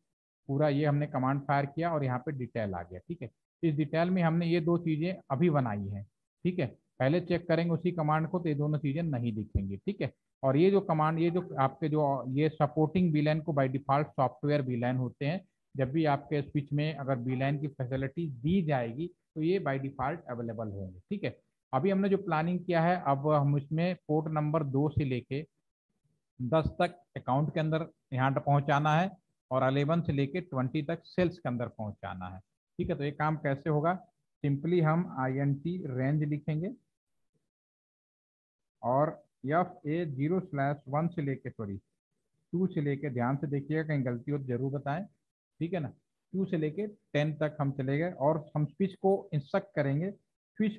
पूरा ये हमने कमांड फायर किया और यहाँ पे डिटेल आ गया। ठीक है, इस डिटेल में हमने ये 2 चीज़ें अभी बनाई हैं। ठीक है, पहले चेक करेंगे उसी कमांड को तो ये दोनों चीज़ें नहीं दिखेंगी। ठीक है, और ये जो कमांड, ये जो आपके जो ये सपोर्टिंग VLAN को बाय डिफॉल्ट सॉफ्टवेयर VLAN होते हैं। जब भी आपके स्विच में अगर VLAN की फैसिलिटी दी जाएगी तो ये बाय डिफॉल्ट अवेलेबल होंगे। ठीक है, अभी हमने जो प्लानिंग किया है, अब हम इसमें पोर्ट नंबर 2 से लेके 10 तक अकाउंट के अंदर यहाँ तक पहुँचाना है और 11 से लेके 20 तक सेल्स के अंदर पहुँचाना है। ठीक है, तो ये काम कैसे होगा, सिंपली हम INT रेंज लिखेंगे और FA0/1 से लेके 2 से लेके, ध्यान से देखिएगा कहीं गलती हो तो जरूर बताएं। ठीक है ना, 2 से लेके 10 तक हम चले गए और हम स्विच को इंस्ट्रक्ट करेंगे स्विच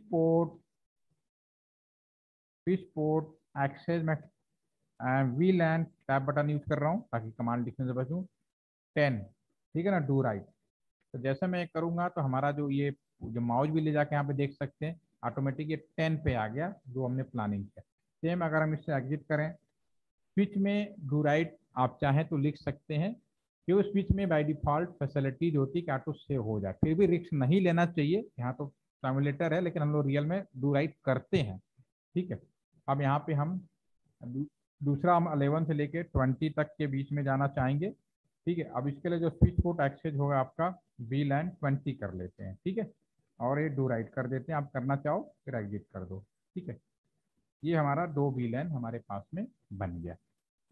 पोर्ट एक्सेस में VLAN टैब बटन यूज कर रहा हूँ ताकि कमांड लिखने से बचूं 10। ठीक है ना, डू राइट। तो जैसे मैं करूँगा तो हमारा जो माउस भी ले जाके यहाँ पे देख सकते हैं ऑटोमेटिक ये 10 पे आ गया जो हमने प्लानिंग किया। सेम अगर हम इससे एग्जिट करें, स्विच में डू राइट आप चाहें तो लिख सकते हैं कि उस स्विच में बाय डिफॉल्ट फैसिलिटीज होती है कि ऑटो सेव हो जाए। फिर भी रिस्क नहीं लेना चाहिए, यहाँ तो सिमुलेटर है लेकिन हम लोग रियल में डू राइट करते हैं। ठीक है, अब यहाँ पे हम दूसरा हम 11 से लेके 20 तक के बीच में जाना चाहेंगे। ठीक है, अब इसके लिए जो स्विच पोर्ट एक्सेस होगा आपका VLAN 20 कर लेते हैं। ठीक है, और ये डू राइट कर देते हैं, आप करना चाहो फिर एग्जिट कर दो। ठीक है, ये हमारा 2 VLAN हमारे पास में बन गया।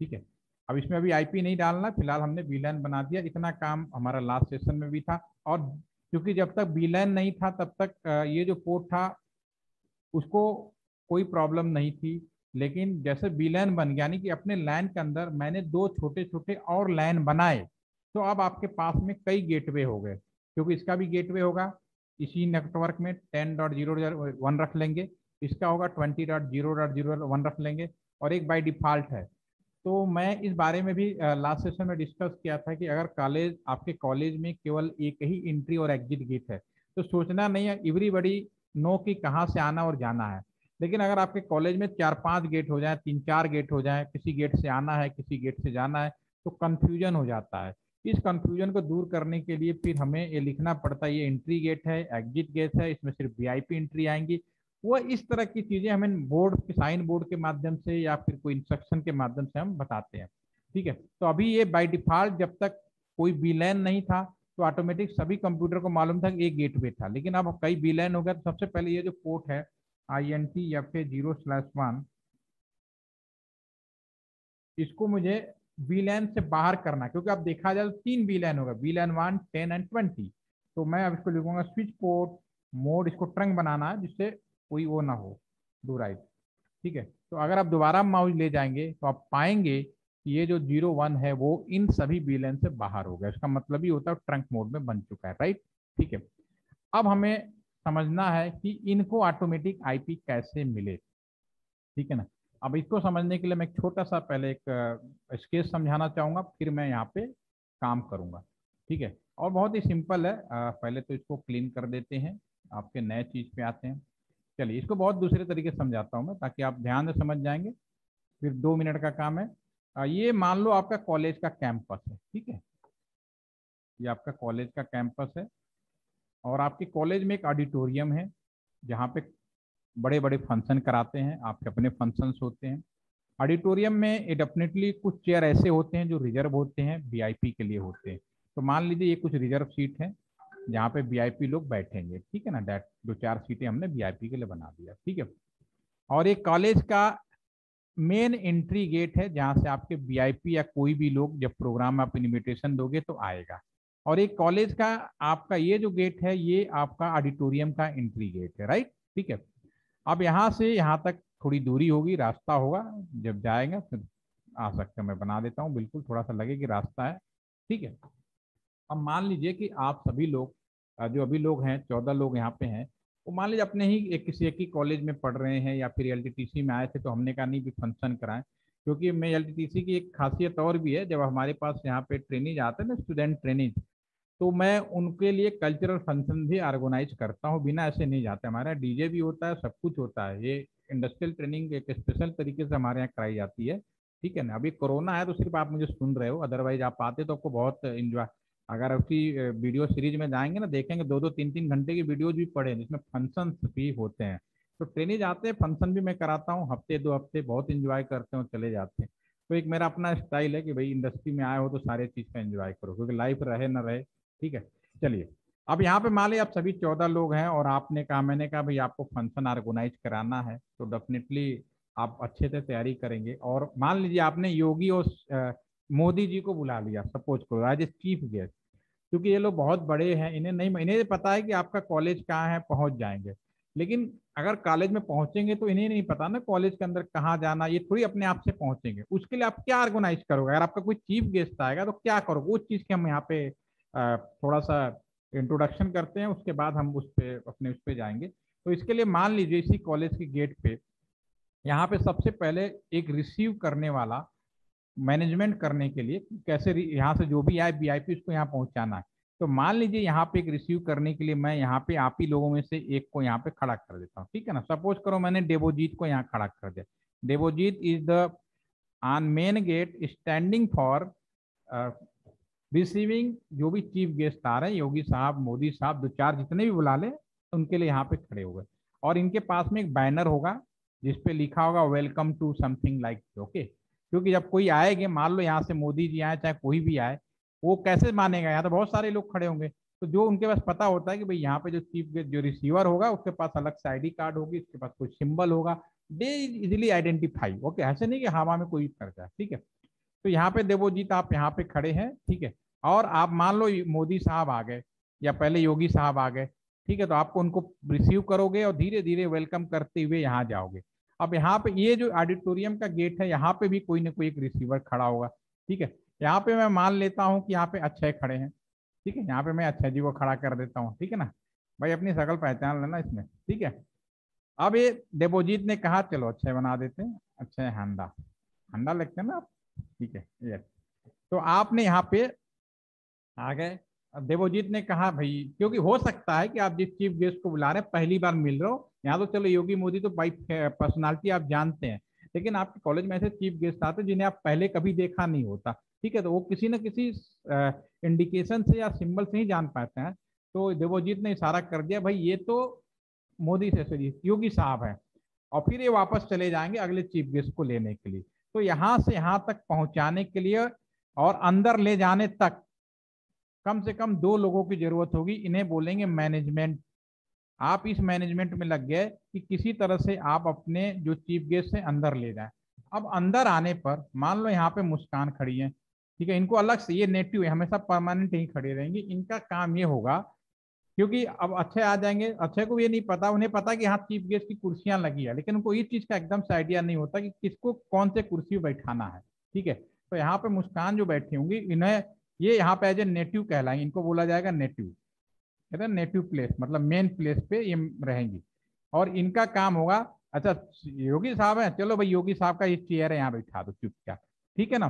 ठीक है, अब इसमें अभी IP नहीं डालना, फिलहाल हमने VLAN बना दिया। इतना काम हमारा लास्ट सेशन में भी था और क्योंकि जब तक VLAN नहीं था तब तक ये जो पोर्ट था उसको कोई प्रॉब्लम नहीं थी, लेकिन जैसे VLAN बन गया, यानी कि अपने लैन के अंदर मैंने 2 छोटे छोटे और लैन बनाए, तो अब आपके पास में कई गेटवे हो गए। क्योंकि इसका भी गेटवे होगा इसी नेटवर्क में 10.0.1 रख लेंगे, इसका होगा 20.0.0.1 रख लेंगे और एक बाय डिफॉल्ट है। तो मैं इस बारे में भी लास्ट सेशन में डिस्कस किया था कि अगर आपके कॉलेज में केवल एक ही एंट्री और एग्जिट गेट है तो सोचना नहीं है एवरीबडी नो कि कहाँ से आना और जाना है। लेकिन अगर आपके कॉलेज में 4-5 गेट हो जाए, 3-4 गेट हो जाए, किसी गेट से आना है किसी गेट से जाना है तो कंफ्यूजन हो जाता है। इस कंफ्यूजन को दूर करने के लिए फिर हमें ये लिखना पड़ता है ये एंट्री गेट है, एग्जिट गेट है, इसमें सिर्फ VIP एंट्री आएंगी। वो इस तरह की चीजें हमें बोर्ड के साइन बोर्ड के माध्यम से या फिर कोई इंस्ट्रक्शन के माध्यम से हम बताते हैं। ठीक है, तो अभी ये बाय डिफॉल्ट जब तक कोई VLAN नहीं था तो ऑटोमेटिक सभी कंप्यूटर को मालूम था कि एक गेटवे था, लेकिन अब कई VLAN हो गया तो सबसे पहले ये जो पोर्ट है INT FA0/1 इसको मुझे VLAN से बाहर करना, क्योंकि अब देखा जाए तो 3 VLAN होगा, VLAN 1, 10 एंड 20। तो मैं अब इसको लिखूंगा स्विच पोर्ट मोड, इसको ट्रंक बनाना है जिससे कोई वो ना हो, डू राइट। ठीक है, तो अगर आप दोबारा माउस ले जाएंगे तो आप पाएंगे कि ये जो 0-1 है वो इन सभी VLAN से बाहर हो गया। इसका मतलब ही होता है ट्रंक मोड में बन चुका है, राइट। ठीक है, अब हमें समझना है कि इनको ऑटोमेटिक IP कैसे मिले। ठीक है ना, अब इसको समझने के लिए मैं एक छोटा सा पहले एक स्केच समझाना चाहूँगा, फिर मैं यहाँ पे काम करूँगा। ठीक है, और बहुत ही सिंपल है। पहले तो इसको क्लीन कर देते हैं, आपके नए चीज़ पे आते हैं। चलिए इसको बहुत दूसरे तरीके से समझाता हूँ मैं ताकि आप ध्यान से समझ जाएंगे, फिर 2 मिनट का काम है। ये मान लो आपका कॉलेज का कैंपस है। ठीक है, ये आपका कॉलेज का कैंपस है और आपके कॉलेज में एक ऑडिटोरियम है जहाँ पे बड़े बड़े फंक्शन कराते हैं, आपके अपने फंक्शंस होते हैं। ऑडिटोरियम में डेफिनेटली कुछ चेयर ऐसे होते हैं जो रिजर्व होते हैं, VIP के लिए होते हैं। तो मान लीजिए ये कुछ रिजर्व सीट है जहाँ पे VIP लोग बैठेंगे। ठीक है ना, डेट 2-4 सीटें हमने VIP के लिए बना दिया। ठीक है, और ये कॉलेज का मेन एंट्री गेट है जहाँ से आपके VIP या कोई भी लोग जब प्रोग्राम में आप इन्विटेशन दोगे तो आएगा। और एक कॉलेज का आपका ये जो गेट है ये आपका ऑडिटोरियम का एंट्री गेट है, राइट। ठीक है, अब यहाँ से यहाँ तक थोड़ी दूरी होगी, रास्ता होगा, जब जाएगा फिर आ सकते हैं। मैं बना देता हूँ, बिल्कुल थोड़ा सा लगे कि रास्ता है। ठीक है, अब मान लीजिए कि आप सभी लोग जो अभी लोग हैं 14 लोग यहाँ पे हैं, तो मान लीजिए अपने ही किसी एक ही कॉलेज में पढ़ रहे हैं या फिर एलटीटीसी में आए थे, तो हमने कहा नहीं भी फंक्शन कराएं, क्योंकि मैं एलटीटीसी की एक खासियत और भी है, जब हमारे पास यहाँ पे ट्रेनिंग आते हैं ना, स्टूडेंट ट्रेनिंग, तो मैं उनके लिए कल्चरल फंक्शन भी ऑर्गेनाइज करता हूँ, बिना ऐसे नहीं जाते। हमारा डीजे भी होता है, सब कुछ होता है। ये इंडस्ट्रियल ट्रेनिंग एक स्पेशल तरीके से हमारे यहाँ कराई जाती है, ठीक है ना। अभी कोरोना है तो सिर्फ आप मुझे सुन रहे हो, अदरवाइज आप आते तो आपको बहुत इंजॉय। अगर उसकी वीडियो सीरीज में जाएंगे ना, देखेंगे 2-2 3-3 घंटे की वीडियोज भी पड़े हैं जिसमें फंक्शन भी होते हैं। तो ट्रेनिंग जाते हैं, फंक्शन भी मैं कराता हूँ, हफ्ते 2 हफ्ते बहुत इंजॉय करते हैं और चले जाते हैं। तो एक मेरा अपना स्टाइल है कि भाई इंडस्ट्री में आए हो तो सारे चीज़ का एंजॉय करो, क्योंकि लाइफ रहे ना रहे, ठीक है। चलिए, अब यहाँ पे मान लीजिए आप सभी 14 लोग हैं और आपने कहा, मैंने कहा भाई आपको फंक्शन ऑर्गेनाइज कराना है, तो डेफिनेटली आप अच्छे से तैयारी करेंगे। और मान लीजिए आपने योगी और मोदी जी को बुला लिया, सपोज करो एज ए चीफ गेस्ट, क्योंकि ये लोग बहुत बड़े हैं, इन्हें पता है कि आपका कॉलेज कहाँ है, पहुंच जाएंगे। लेकिन अगर कॉलेज में पहुंचेंगे तो इन्हें नहीं पता ना कॉलेज के अंदर कहाँ जाना, ये थोड़ी अपने आप से पहुंचेंगे। उसके लिए आप क्या ऑर्गेनाइज करोगे? अगर आपका कोई चीफ गेस्ट आएगा तो क्या करोगे? उस चीज के हम यहाँ पे थोड़ा सा इंट्रोडक्शन करते हैं, उसके बाद हम उस पर अपने उस पर जाएंगे। तो इसके लिए मान लीजिए इसी कॉलेज के गेट पे यहाँ पे सबसे पहले एक रिसीव करने वाला, मैनेजमेंट करने के लिए कैसे यहाँ से जो भी आए वीआईपी उसको यहाँ पहुंचाना है। तो मान लीजिए यहाँ पे एक रिसीव करने के लिए मैं यहाँ पे आप ही लोगों में से एक को यहाँ पे खड़ा कर देता हूँ, ठीक है ना। सपोज करो मैंने देवोजीत को यहाँ खड़ा कर दिया। Debojit is the on main gate standing for receiving जो भी चीफ गेस्ट आ रहे हैं, योगी साहब, मोदी साहब, 2-4 जितने भी बुला ले उनके लिए यहाँ पे खड़े हो गए। और इनके पास में एक बैनर होगा जिसपे लिखा होगा welcome to something like, okay. क्योंकि जब कोई आएंगे, मान लो यहाँ से मोदी जी आए चाहे कोई भी आए, वो कैसे मानेगा? यहाँ तो बहुत सारे लोग खड़े होंगे, तो जो उनके पास पता होता है कि भाई यहाँ पे जो चीफ गेस्ट जो रिसीवर होगा उसके पास अलग से आईडी कार्ड होगी, उसके पास कोई सिंबल होगा, दे इजिली आइडेंटिफाई, ओके। ऐसे नहीं कि हवा में कोई कर जाए, ठीक है। तो यहाँ पे देवोजीत आप यहाँ पे खड़े हैं, ठीक है। और आप मान लो मोदी साहब आ गए या पहले योगी साहब आ गए, ठीक है, तो आपको उनको रिसीव करोगे और धीरे धीरे वेलकम करते हुए यहाँ जाओगे। अब यहाँ पे ये जो ऑडिटोरियम का गेट है, यहाँ पे भी कोई ना कोई एक रिसीवर खड़ा होगा, ठीक है। यहाँ पे मैं मान लेता हूँ कि यहाँ पे अक्षय खड़े हैं, ठीक है। यहाँ पे मैं अक्षय जी को खड़ा कर देता हूँ, ठीक है ना। भाई अपनी शकल पहचान लेना इसमें, ठीक है। अब ये देवोजीत ने कहा चलो अक्षय बना देते हैं, अक्षय हांडा, हांडा लिखते हैं ना आप, ठीक है। ये तो आपने यहाँ पे आ गए। अब देवोजीत ने कहा भाई, क्योंकि हो सकता है कि आप जिस चीफ गेस्ट को बुला रहे हैं पहली बार मिल रहे हो, यहाँ तो चलो योगी मोदी तो बाई पर्सनालिटी आप जानते हैं, लेकिन आपके कॉलेज में ऐसे चीफ गेस्ट आते हैं जिन्हें आप पहले कभी देखा नहीं होता, ठीक है। तो वो किसी न किसी इंडिकेशन से या सिंबल से ही जान पाते हैं। तो देवोजीत ने इशारा कर दिया भाई ये तो मोदी से सॉरी योगी साहब है, और फिर ये वापस चले जाएंगे अगले चीफ गेस्ट को लेने के लिए। तो यहाँ से यहाँ तक पहुंचाने के लिए और अंदर ले जाने तक कम से कम 2 लोगों की जरूरत होगी, इन्हें बोलेंगे मैनेजमेंट। आप इस मैनेजमेंट में लग गए कि किसी तरह से आप अपने जो चीफ गेस्ट है अंदर ले जाएं। अब अंदर आने पर मान लो यहाँ पे मुस्कान खड़ी है, ठीक है। इनको अलग से, ये नेटिव है, हमेशा परमानेंट ही खड़ी रहेंगी। इनका काम ये होगा, क्योंकि अब अक्षय आ जाएंगे, अक्षय को ये नहीं पता, उन्हें पता कि यहाँ चीफ गेस्ट की कुर्सियां लगी है, लेकिन उनको इस चीज का एकदम से आइडिया नहीं होता कि किसको कौन से कुर्सी पर बैठाना है, ठीक है। तो यहाँ पे मुस्कान जो बैठी होंगी, इन्हें ये यहाँ पे एज ए नेटिव कहलाएंगे, इनको बोला जाएगा नेटिव, कहते हैं नेटिव प्लेस, मतलब मेन प्लेस पे ये रहेंगी। और इनका काम होगा, अच्छा योगी साहब है, चलो भाई योगी साहब का ये चेयर है यहाँ बैठा दो चुपचाप, ठीक है ना।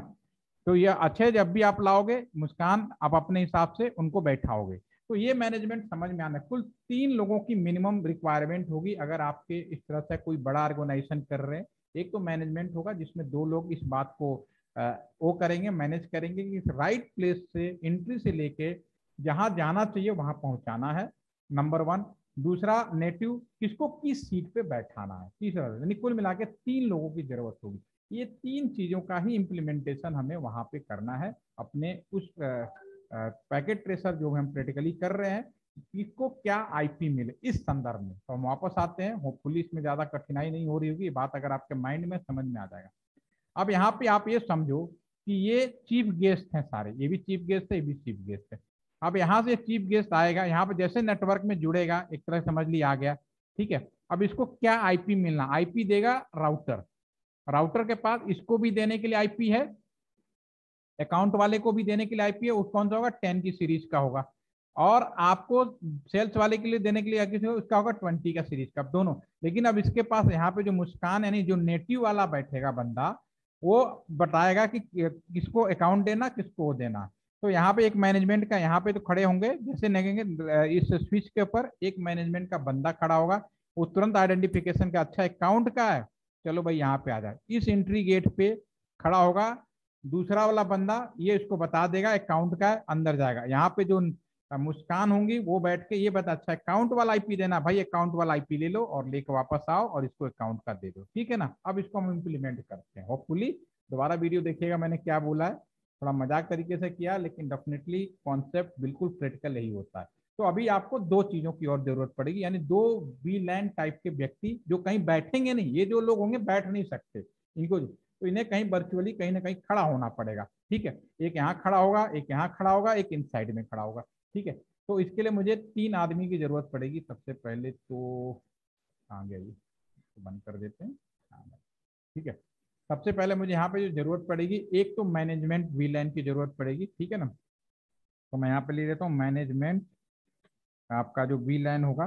तो ये अच्छे जब भी आप लाओगे मुस्कान, आप अपने हिसाब से उनको बैठाओगे। तो ये मैनेजमेंट समझ में आना। कुल 3 लोगों की मिनिमम रिक्वायरमेंट होगी अगर आपके इस तरह से कोई बड़ा ऑर्गेनाइजेशन कर रहे हैं। एक तो मैनेजमेंट होगा जिसमें 2 लोग इस बात को वो करेंगे, मैनेज करेंगे कि राइट प्लेस से एंट्री से लेके जहां जाना चाहिए वहां पहुंचाना है, नंबर 1। दूसरा, नेटिव किसको किस सीट पे बैठाना है। तीसरा, यानी कुल मिला के 3 लोगों की जरूरत होगी। ये 3 चीजों का ही इम्प्लीमेंटेशन हमें वहां पे करना है अपने उस पैकेट ट्रेसर जो हम प्रैक्टिकली कर रहे हैं, इसको क्या आईपी मिले इस संदर्भ में। तो हम वापस आते हैं, होपफुली इसमें ज्यादा कठिनाई नहीं हो रही होगी, बात अगर आपके माइंड में समझ में आ जाएगा। अब यहाँ पे आप ये समझो कि ये चीफ गेस्ट हैं सारे, ये भी चीफ गेस्ट है, ये भी चीफ गेस्ट है। अब यहाँ से चीफ गेस्ट आएगा, यहाँ पे जैसे नेटवर्क में जुड़ेगा, एक तरह समझ ली आ गया, ठीक है। अब इसको क्या आईपी मिलना, आईपी देगा राउटर, राउटर के पास इसको भी देने के लिए आईपी है, अकाउंट वाले को भी देने के लिए आईपी है, उस कौन सा होगा 10 की सीरीज का होगा, और आपको सेल्स वाले के लिए देने के लिए किसी उसका होगा 20 का सीरीज का दोनों। लेकिन अब इसके पास यहाँ पे जो मुस्कान यानी जो नेटिव वाला बैठेगा बंदा, वो बताएगा कि किसको अकाउंट देना किसको देना। तो यहाँ पे एक मैनेजमेंट का यहाँ पे तो खड़े होंगे, जैसे नेगेंगे इस स्विच के ऊपर एक मैनेजमेंट का बंदा खड़ा होगा, वो तुरंत आइडेंटिफिकेशन का अच्छा अकाउंट का है, चलो भाई यहाँ पे आ जाए। इस एंट्री गेट पे खड़ा होगा दूसरा वाला बंदा, ये इसको बता देगा अकाउंट का है, अंदर जाएगा। यहाँ पे जो मुस्कान होंगी वो बैठ के ये बता, अच्छा अकाउंट वाला आईपी देना भाई, अकाउंट वाला आईपी ले लो और लेके वापस आओ और इसको अकाउंट का दे दो, ठीक है ना। अब इसको हम इम्प्लीमेंट करते हैं। होपफुली दोबारा वीडियो देखिएगा मैंने क्या बोला है, थोड़ा मजाक तरीके से किया, लेकिन डेफिनेटली कॉन्सेप्ट बिल्कुल क्रिटिकल यही होता है। तो अभी आपको दो चीजों की और जरूरत पड़ेगी, यानी दो वीलैन टाइप के व्यक्ति जो कहीं बैठेंगे नहीं, ये जो लोग होंगे बैठ नहीं सकते इनको, तो इन्हें कहीं वर्चुअली कहीं ना कहीं खड़ा होना पड़ेगा, ठीक है। एक यहाँ खड़ा होगा, एक यहाँ खड़ा होगा, एक इन साइड में खड़ा होगा, ठीक है। तो इसके लिए मुझे 3 आदमी की जरूरत पड़ेगी। सबसे पहले तो आ गया ये, तो बंद कर देते हैं, ठीक है। सबसे पहले मुझे यहाँ पे जो जरूरत पड़ेगी, एक तो मैनेजमेंट वीलैन की जरूरत पड़ेगी, ठीक है ना। तो मैं यहाँ पे ले लेता हूँ मैनेजमेंट, आपका जो वीलैन होगा,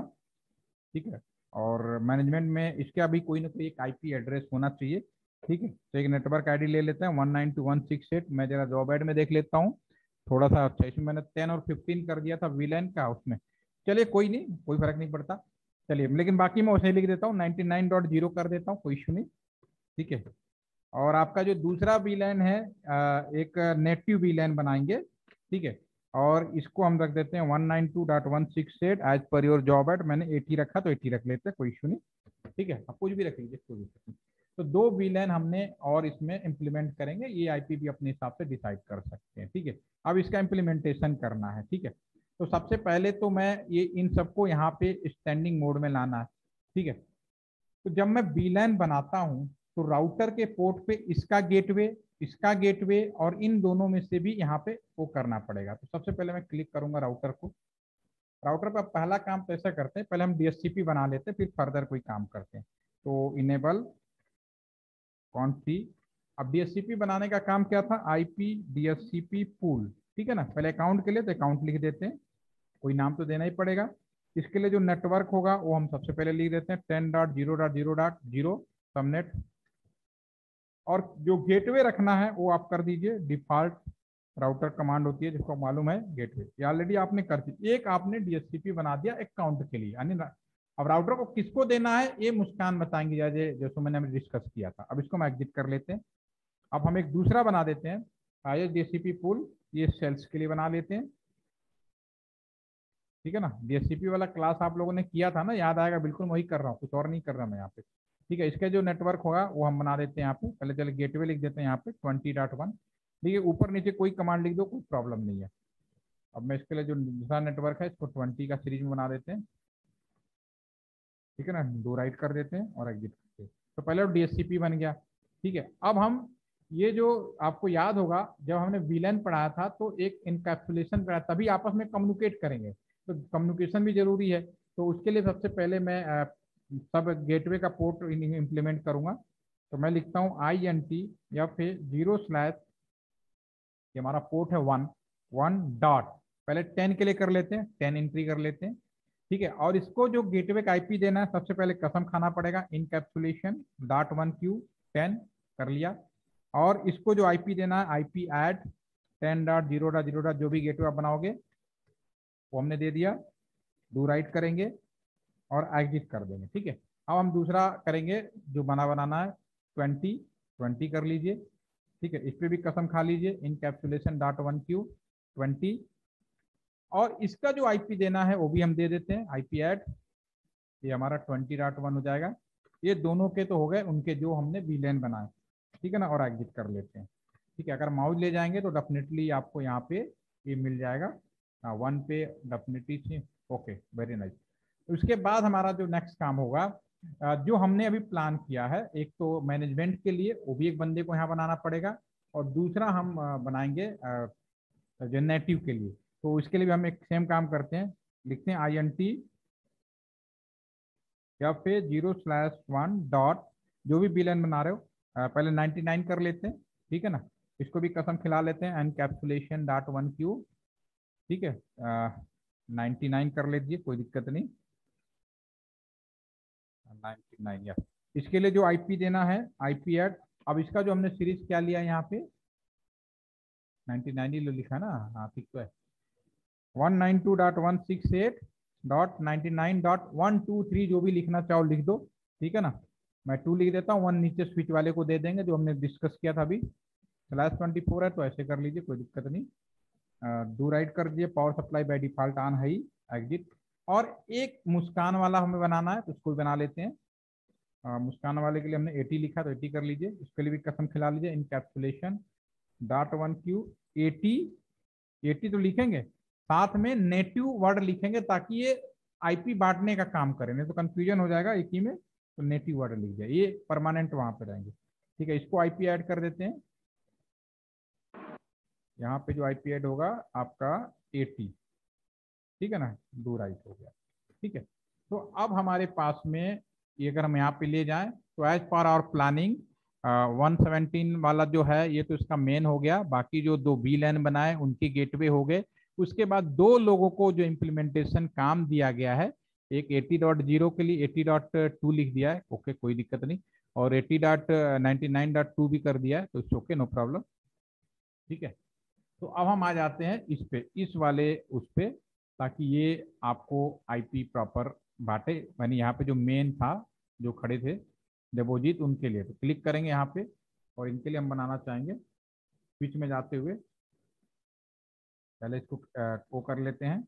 ठीक है। और मैनेजमेंट में इसके अभी कोई ना कोई एक आईपी एड्रेस होना चाहिए, ठीक है। तो एक नेटवर्क आईडी ले लेते हैं 192.168। मैं जरा जॉब एड में देख लेता हूँ थोड़ा सा, अच्छा इसमें मैंने 10 और 15 कर दिया था वीलैन का उसमें, चलिए कोई नहीं, कोई फर्क नहीं पड़ता, चलिए। लेकिन बाकी मैं उसे लिख देता हूँ 99.0 कर देता हूँ, कोई इशू नहीं, ठीक है। और आपका जो दूसरा वीलैन है एक नेटिव वीलैन बनाएंगे, ठीक है। और इसको हम रख देते हैं 192.168 as per your job add. मैंने 80 रखा तो 80 रख लेते हैं, कोई इशू नहीं, ठीक है। आप कुछ भी रख लीजिए, कोई दिक्कत नहीं। तो 2 वीलैन हमने और इसमें इम्प्लीमेंट करेंगे, ये आईपी भी अपने हिसाब से डिसाइड कर सकते हैं, ठीक है। अब इसका इम्प्लीमेंटेशन करना है, ठीक है। तो सबसे पहले तो मैं ये इन सबको यहाँ पे स्टैंडिंग मोड में लाना है, ठीक है। तो जब मैं वीलैन बनाता हूँ तो राउटर के पोर्ट पे इसका गेटवे और इन दोनों में से भी यहाँ पे वो करना पड़ेगा। तो सबसे पहले मैं क्लिक करूंगा राउटर को। राउटर पर पहला काम तो ऐसा करते हैं, पहले हम डीएचसीपी बना लेते हैं, फिर फर्दर कोई काम करते हैं। तो इनेबल कॉन्फी, अब डीएचसीपी बनाने का काम क्या था, आईपी डीएचसीपी पूल, ठीक है ना। पहले अकाउंट के लिए तो अकाउंट लिख देते हैं, कोई नाम तो देना ही पड़ेगा। इसके लिए जो नेटवर्क होगा वो हम सबसे पहले लिख देते हैं 10.0.0.0 सबनेट। और जो गेटवे रखना है वो आप कर दीजिए, डिफॉल्ट राउटर कमांड होती है जिसको मालूम है गेटवे, ये ऑलरेडी आपने कर दी। एक आपने डीएचसीपी बना दिया अकाउंट के लिए, यानी अब राउटर को किसको देना है ये मुस्कान बताएंगे, जैसे मैंने डिस्कस किया था। अब इसको हम एग्जिट कर लेते हैं। अब हम एक दूसरा बना देते हैं आईएस डीएचसीपी पूल, ये सेल्स के लिए बना लेते हैं, ठीक है ना। डीएचसीपी वाला क्लास आप लोगों ने किया था ना, याद आएगा, बिल्कुल वही कर रहा हूँ, कुछ और नहीं कर रहा मैं यहाँ पे, ठीक है। इसका जो नेटवर्क होगा वो हम बना देते हैं यहाँ पे, पहले चले गेटवे लिख देते हैं यहाँ पे 20.1, ठीक है। ऊपर नीचे कोई कमांड लिख दो, कोई प्रॉब्लम नहीं है। अब मैं इसके लिए जो दूसरा नेटवर्क है इसको 20 का सीरीज में बना देते हैं, ठीक है ना। 2 राइट कर देते हैं और एग्जिट करते हैं। तो पहले डीएचसीपी बन गया, ठीक है। अब हम ये जो आपको याद होगा जब हमने वीलैन पढ़ाया था तो एक इनकैप्सुलेशन पढ़ाया, तभी आपस में कम्युनिकेट करेंगे, तो कम्युनिकेशन भी जरूरी है। तो उसके लिए सबसे पहले मैं सब गेटवे का पोर्ट इम्प्लीमेंट करूंगा। तो मैं लिखता हूँ INT या फिर 0/, ये हमारा पोर्ट है 1 डॉट, पहले 10 के लिए कर लेते हैं, 10 एंट्री कर लेते हैं, ठीक है। और इसको जो गेटवे का आईपी देना है सबसे पहले कसम खाना पड़ेगा, इनकैप्सुलेशन.1Q 10 कर लिया। और इसको जो आईपी देना है IP ऐड 10.0.0. जो भी गेटवे आप बनाओगे वो हमने दे दिया, डू राइट करेंगे और एग्जिट कर देंगे, ठीक है। अब हम दूसरा करेंगे जो बनाना है 20 कर लीजिए, ठीक है। इस पर भी कसम खा लीजिए, इनकैप्सुलेशन.1Q 20। और इसका जो आईपी देना है वो भी हम दे देते हैं, IP ऐड, ये हमारा 20.1 हो जाएगा। ये दोनों के तो हो गए उनके जो हमने वीलैन बनाए, ठीक है ना। और एग्जिट कर लेते हैं, ठीक है। अगर माउस ले जाएंगे तो डेफिनेटली आपको यहाँ पे ये मिल जाएगा 1 पे डेफिनेटली, ओके वेरी नाइस। उसके बाद हमारा जो नेक्स्ट काम होगा, जो हमने अभी प्लान किया है, एक तो मैनेजमेंट के लिए वो भी एक बंदे को यहाँ बनाना पड़ेगा, और दूसरा हम बनाएंगे नेटिव के लिए। तो इसके लिए भी हम एक सेम काम करते हैं, लिखते हैं INT या फिर 0/1 डॉट, जो भी वीलैन बना रहे हो पहले 99 कर लेते हैं, ठीक है ना। इसको भी कसम खिला लेते हैं, एनकैप्सुलेशन.1Q, ठीक है। 99 कर लीजिए, कोई दिक्कत नहीं। 99 या इसके लिए जो आईपी देना है आईपी ऐड। अब इसका जो हमने सीरीज क्या लिया यहाँ पे 99 ही लिखा ना, हाँ ठीक तो है। 192.168.99.123 जो भी लिखना चाहो लिख दो, ठीक है ना। मैं 2 लिख देता हूँ, 1 नीचे स्विच वाले को दे देंगे जो हमने डिस्कस किया था अभी। /24 है तो ऐसे कर लीजिए, कोई दिक्कत नहीं। डू राइट कर दीजिए, power supply by default on है ही, एग्जिट। और एक मुस्कान वाला हमें बनाना है तो उसको भी बना लेते हैं। मुस्कान वाले के लिए हमने 80 लिखा तो 80 कर लीजिए, उसके लिए भी कसम खिला लीजिए। इनकैप्सुलेशन .1q 80 तो लिखेंगे, साथ में नेटिव वर्ड लिखेंगे ताकि ये आईपी बांटने का काम करे, नहीं तो कंफ्यूजन हो जाएगा एक ही में। तो नेटिव वर्ड लिख जाए, ये परमानेंट वहां पे रहेंगे, ठीक है। इसको आईपी ऐड कर देते हैं। यहाँ पे जो आईपी ऐड होगा आपका 80, ठीक है ना, डू राइट हो गया, ठीक है। तो अब हमारे पास में ये अगर हम यहाँ पे ले जाएं तो एज पर आवर प्लानिंग 117 वाला जो है ये तो इसका मेन हो गया। बाकी जो 2 VLAN बनाए उनकी गेटवे हो गए। उसके बाद 2 लोगों को जो इम्प्लीमेंटेशन काम दिया गया है, एक 80.0 के लिए 80.2 लिख दिया है, ओके कोई दिक्कत नहीं। और 80.99.2 भी कर दिया है तो इट्स ओके, नो प्रॉब्लम, ठीक है। तो अब हम आ जाते हैं इस पे, इस वाले उस पे, ताकि ये आपको आईपी प्रॉपर बांटे। यानी यहाँ पे जो मेन था जो खड़े थे देवोजीत, उनके लिए तो क्लिक करेंगे यहाँ पे, और इनके लिए हम बनाना चाहेंगे स्विच में जाते हुए। पहले इसको को कर लेते हैं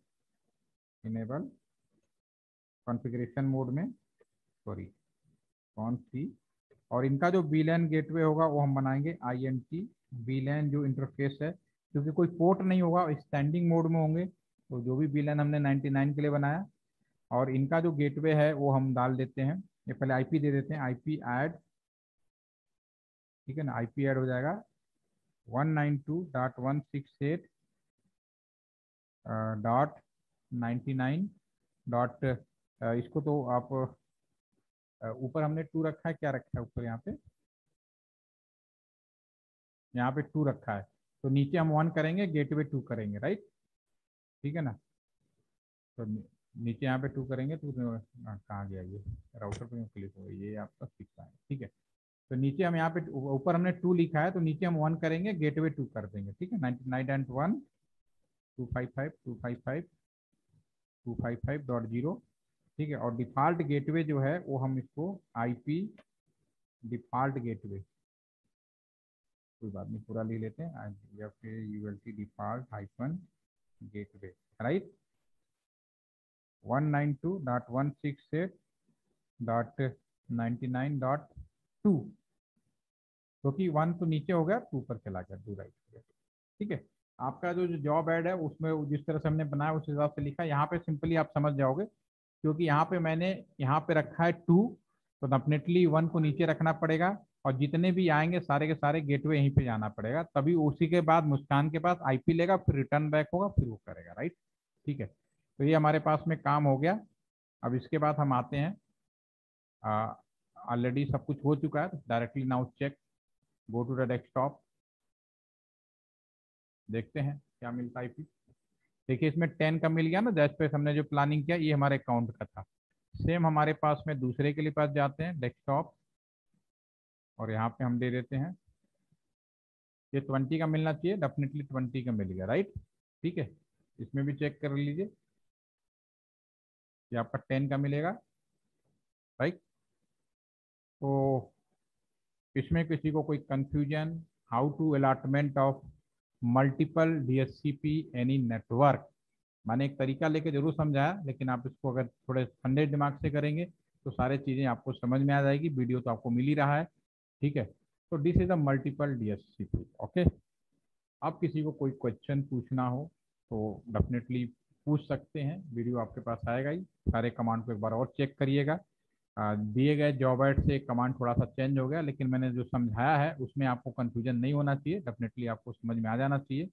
इनेबल कॉन्फ़िगरेशन मोड में, सॉरी कौन सी। और इनका जो VLAN गेटवे होगा वो हम बनाएंगे INT VLAN जो इंटरफेस है, क्योंकि कोई पोर्ट नहीं होगा, स्टैंडिंग मोड में होंगे। तो जो भी VLAN हमने 99 के लिए बनाया, और इनका जो गेटवे है वो हम डाल देते हैं। ये पहले आईपी दे देते हैं, आईपी ऐड, ठीक है ना। आईपी ऐड हो जाएगा 192.168.99. इसको तो आप ऊपर हमने 2 रखा है, क्या रखा है ऊपर यहाँ पे 2 रखा है, तो नीचे हम 1 करेंगे, गेटवे 2 करेंगे, राइट, ठीक है ना। तो नीचे यहाँ पे 2 करेंगे तो कहाँ गया ये राउटर पे क्लिक हो गया, ये आपका 6 है, ठीक है। तो नीचे हम यहाँ पे ऊपर हमने 2 लिखा है तो नीचे हम 1 करेंगे, गेटवे 2 कर देंगे, ठीक है। 99.1 255.255.0, ठीक है। और डिफॉल्ट गेटवे जो है वो हम इसको आईपी डिफॉल्ट गेटवे, कोई बात नहीं पूरा ले लेते हैं, या फिर यूएलटी डिफॉल्ट हाइफन गेटवे, राइट। 192.168.99.2, क्योंकि 1 तो नीचे हो गया, 2 पर चला गया, 2 राइट हो गया, ठीक है। आपका जो जॉब ऐड है उसमें जिस तरह से हमने बनाया उस हिसाब से लिखा है। यहाँ पे सिंपली आप समझ जाओगे, क्योंकि यहाँ पे मैंने यहाँ पे रखा है 2, तो डेफिनेटली 1 को नीचे रखना पड़ेगा, और जितने भी आएंगे सारे के सारे गेटवे यहीं पे जाना पड़ेगा, तभी उसी के बाद मुस्कान के पास आईपी लेगा, फिर रिटर्न बैक होगा, फिर वो करेगा, राइट, ठीक है। तो ये हमारे पास में काम हो गया। अब इसके बाद हम आते हैं, ऑलरेडी सब कुछ हो चुका है, directly now check, go to the desktop, देखते हैं क्या मिलता है। देखिए इसमें 10 का मिल गया ना, जैसे हमने जो प्लानिंग किया ये हमारे अकाउंट का था। सेम हमारे पास में दूसरे के लिए पास जाते हैं डेस्कटॉप, और यहाँ पे हम दे देते हैं, ये 20 का मिलना चाहिए, डेफिनेटली 20 का मिल गया, राइट, ठीक है। इसमें भी चेक कर लीजिए, ये आपका 10 का मिलेगा, राइट। तो इसमें किसी को कोई confusion, how to allotment of multiple DHCP any network, मैंने एक तरीका लेके जरूर समझाया, लेकिन आप इसको अगर थोड़े ठंडे दिमाग से करेंगे तो सारे चीज़ें आपको समझ में आ जाएगी। वीडियो तो आपको मिल ही रहा है, ठीक है। तो this is a multiple DHCP, okay. अब किसी को कोई क्वेश्चन पूछना हो तो डेफिनेटली पूछ सकते हैं, वीडियो आपके पास आएगा ही। सारे कमांड को एक बार और चेक करिएगा। दिए गए जॉब ऐड से कमांड थोड़ा सा चेंज हो गया, लेकिन मैंने जो समझाया है उसमें आपको कंफ्यूजन नहीं होना चाहिए, डेफिनेटली आपको समझ में आ जाना चाहिए,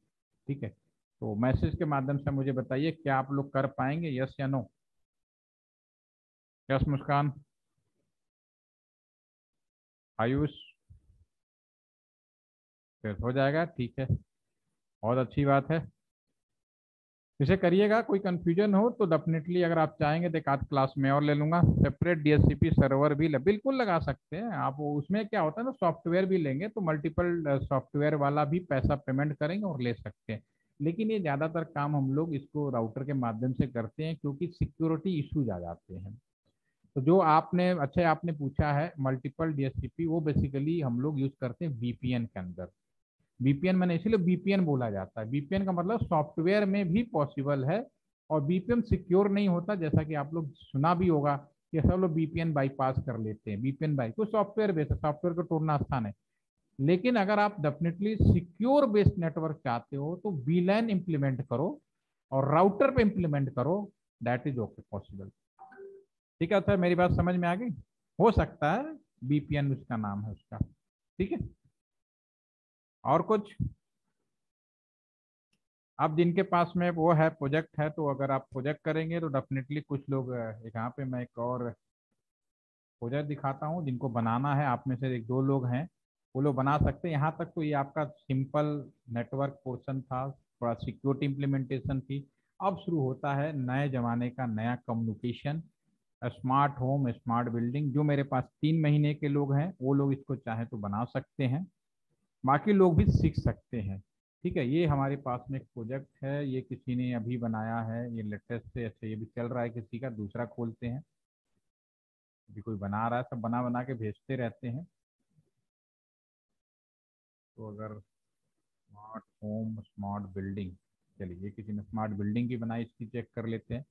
ठीक है। तो मैसेज के माध्यम से मुझे बताइए क्या आप लोग कर पाएंगे, यस या नो। यस मुस्कान, आयुष, फिर हो जाएगा, ठीक है, बहुत अच्छी बात है। इसे करिएगा। कोई कंफ्यूजन हो तो डेफिनेटली अगर आप चाहेंगे तो एक आध क्लास में और ले लूँगा। सेपरेट डीएचसीपी सर्वर भी बिल्कुल लगा सकते हैं आप। उसमें क्या होता है ना, सॉफ्टवेयर भी लेंगे तो मल्टीपल सॉफ्टवेयर वाला भी पैसा पेमेंट करेंगे और ले सकते हैं। लेकिन ये ज़्यादातर काम हम लोग इसको राउटर के माध्यम से करते हैं क्योंकि सिक्योरिटी इश्यूज आ जाते हैं। तो जो आपने अच्छा आपने पूछा है मल्टीपल डीएचसीपी, वो बेसिकली हम लोग यूज़ करते हैं वीपीएन के अंदर। वीपीएन मैंने इसलिए वीपीएन बोला जाता है, वीपीएन का मतलब सॉफ्टवेयर में भी पॉसिबल है। और वीपीएन सिक्योर नहीं होता, जैसा कि आप लोग सुना भी होगा कि सब लोग वीपीएन बाईपास कर लेते हैं। वीपीएन बाई तो सॉफ्टवेयर बेस्ड, सॉफ्टवेयर को तोड़ना आसान है। लेकिन अगर आप डेफिनेटली सिक्योर बेस्ड नेटवर्क चाहते हो तो वीलैन इंप्लीमेंट करो और राउटर पे इंप्लीमेंट करो, दैट इज ओके पॉसिबल। ठीक है सर, मेरी बात समझ में आ गई? हो सकता है वीपीएन उसका नाम है उसका। ठीक है, और कुछ? अब जिनके पास में वो है प्रोजेक्ट है, तो अगर आप प्रोजेक्ट करेंगे तो डेफिनेटली कुछ लोग यहाँ पे मैं एक और प्रोजेक्ट दिखाता हूँ जिनको बनाना है। आप में से एक दो लोग हैं, वो लोग बना सकते हैं। यहाँ तक तो ये आपका सिंपल नेटवर्क पोर्शन था, थोड़ा सिक्योरिटी इम्प्लीमेंटेशन थी। अब शुरू होता है नए जमाने का नया communication, smart home smart building. जो मेरे पास 3 महीने के लोग हैं वो लोग इसको चाहे तो बना सकते हैं, बाकी लोग भी सीख सकते हैं। ठीक है, ये हमारे पास में एक प्रोजेक्ट है, ये किसी ने अभी बनाया है, ये लेटेस्ट से। अच्छा, ये भी चल रहा है किसी का, दूसरा खोलते हैं। अभी कोई बना रहा है, सब बना बना के भेजते रहते हैं। तो अगर स्मार्ट होम स्मार्ट बिल्डिंग, चलिए ये किसी ने स्मार्ट बिल्डिंग की बनाई, इसकी चेक कर लेते हैं।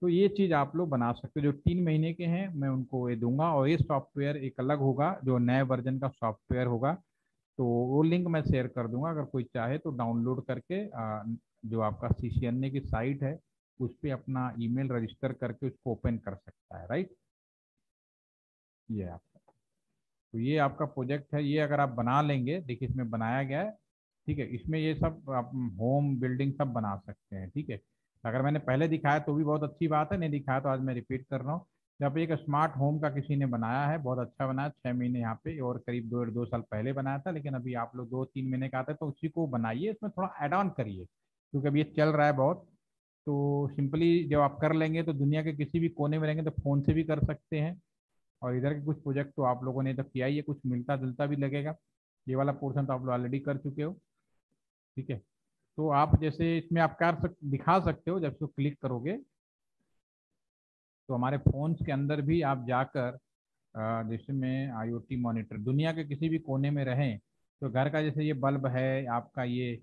तो ये चीज़ आप लोग बना सकते हो। जो 3 महीने के हैं मैं उनको ये दूंगा, और ये सॉफ्टवेयर एक अलग होगा जो नए वर्जन का सॉफ्टवेयर होगा। तो वो लिंक मैं शेयर कर दूंगा, अगर कोई चाहे तो डाउनलोड करके जो आपका CCNA की साइट है उस पर अपना ईमेल रजिस्टर करके उसको ओपन कर सकता है। राइट, ये आपका, तो ये आपका प्रोजेक्ट है। ये अगर आप बना लेंगे, देखिए इसमें बनाया गया है। ठीक है, इसमें ये सब आप होम बिल्डिंग सब बना सकते हैं। ठीक है, अगर मैंने पहले दिखाया तो भी बहुत अच्छी बात है, नहीं दिखाया तो आज मैं रिपीट कर रहा हूँ। जब एक स्मार्ट होम का किसी ने बनाया है, बहुत अच्छा बनाया, 6 महीने यहाँ पे, और करीब 2 साल पहले बनाया था, लेकिन अभी आप लोग 2-3 महीने का आता है तो उसी को बनाइए, इसमें थोड़ा एड ऑन करिए क्योंकि अभी ये चल रहा है बहुत। तो सिंपली जब आप कर लेंगे तो दुनिया के किसी भी कोने में रहेंगे तो फ़ोन से भी कर सकते हैं। और इधर के कुछ प्रोजेक्ट तो आप लोगों ने तो किया ही है, कुछ मिलता जुलता भी लगेगा। ये वाला पोर्शन तो आप लोग ऑलरेडी कर चुके हो। ठीक है, तो आप जैसे इसमें आप दिखा सकते हो, जब इसको क्लिक करोगे तो हमारे फ़ोन्स के अंदर भी आप जाकर जैसे में IoT मॉनिटर, दुनिया के किसी भी कोने में रहें तो घर का, जैसे ये बल्ब है आपका, ये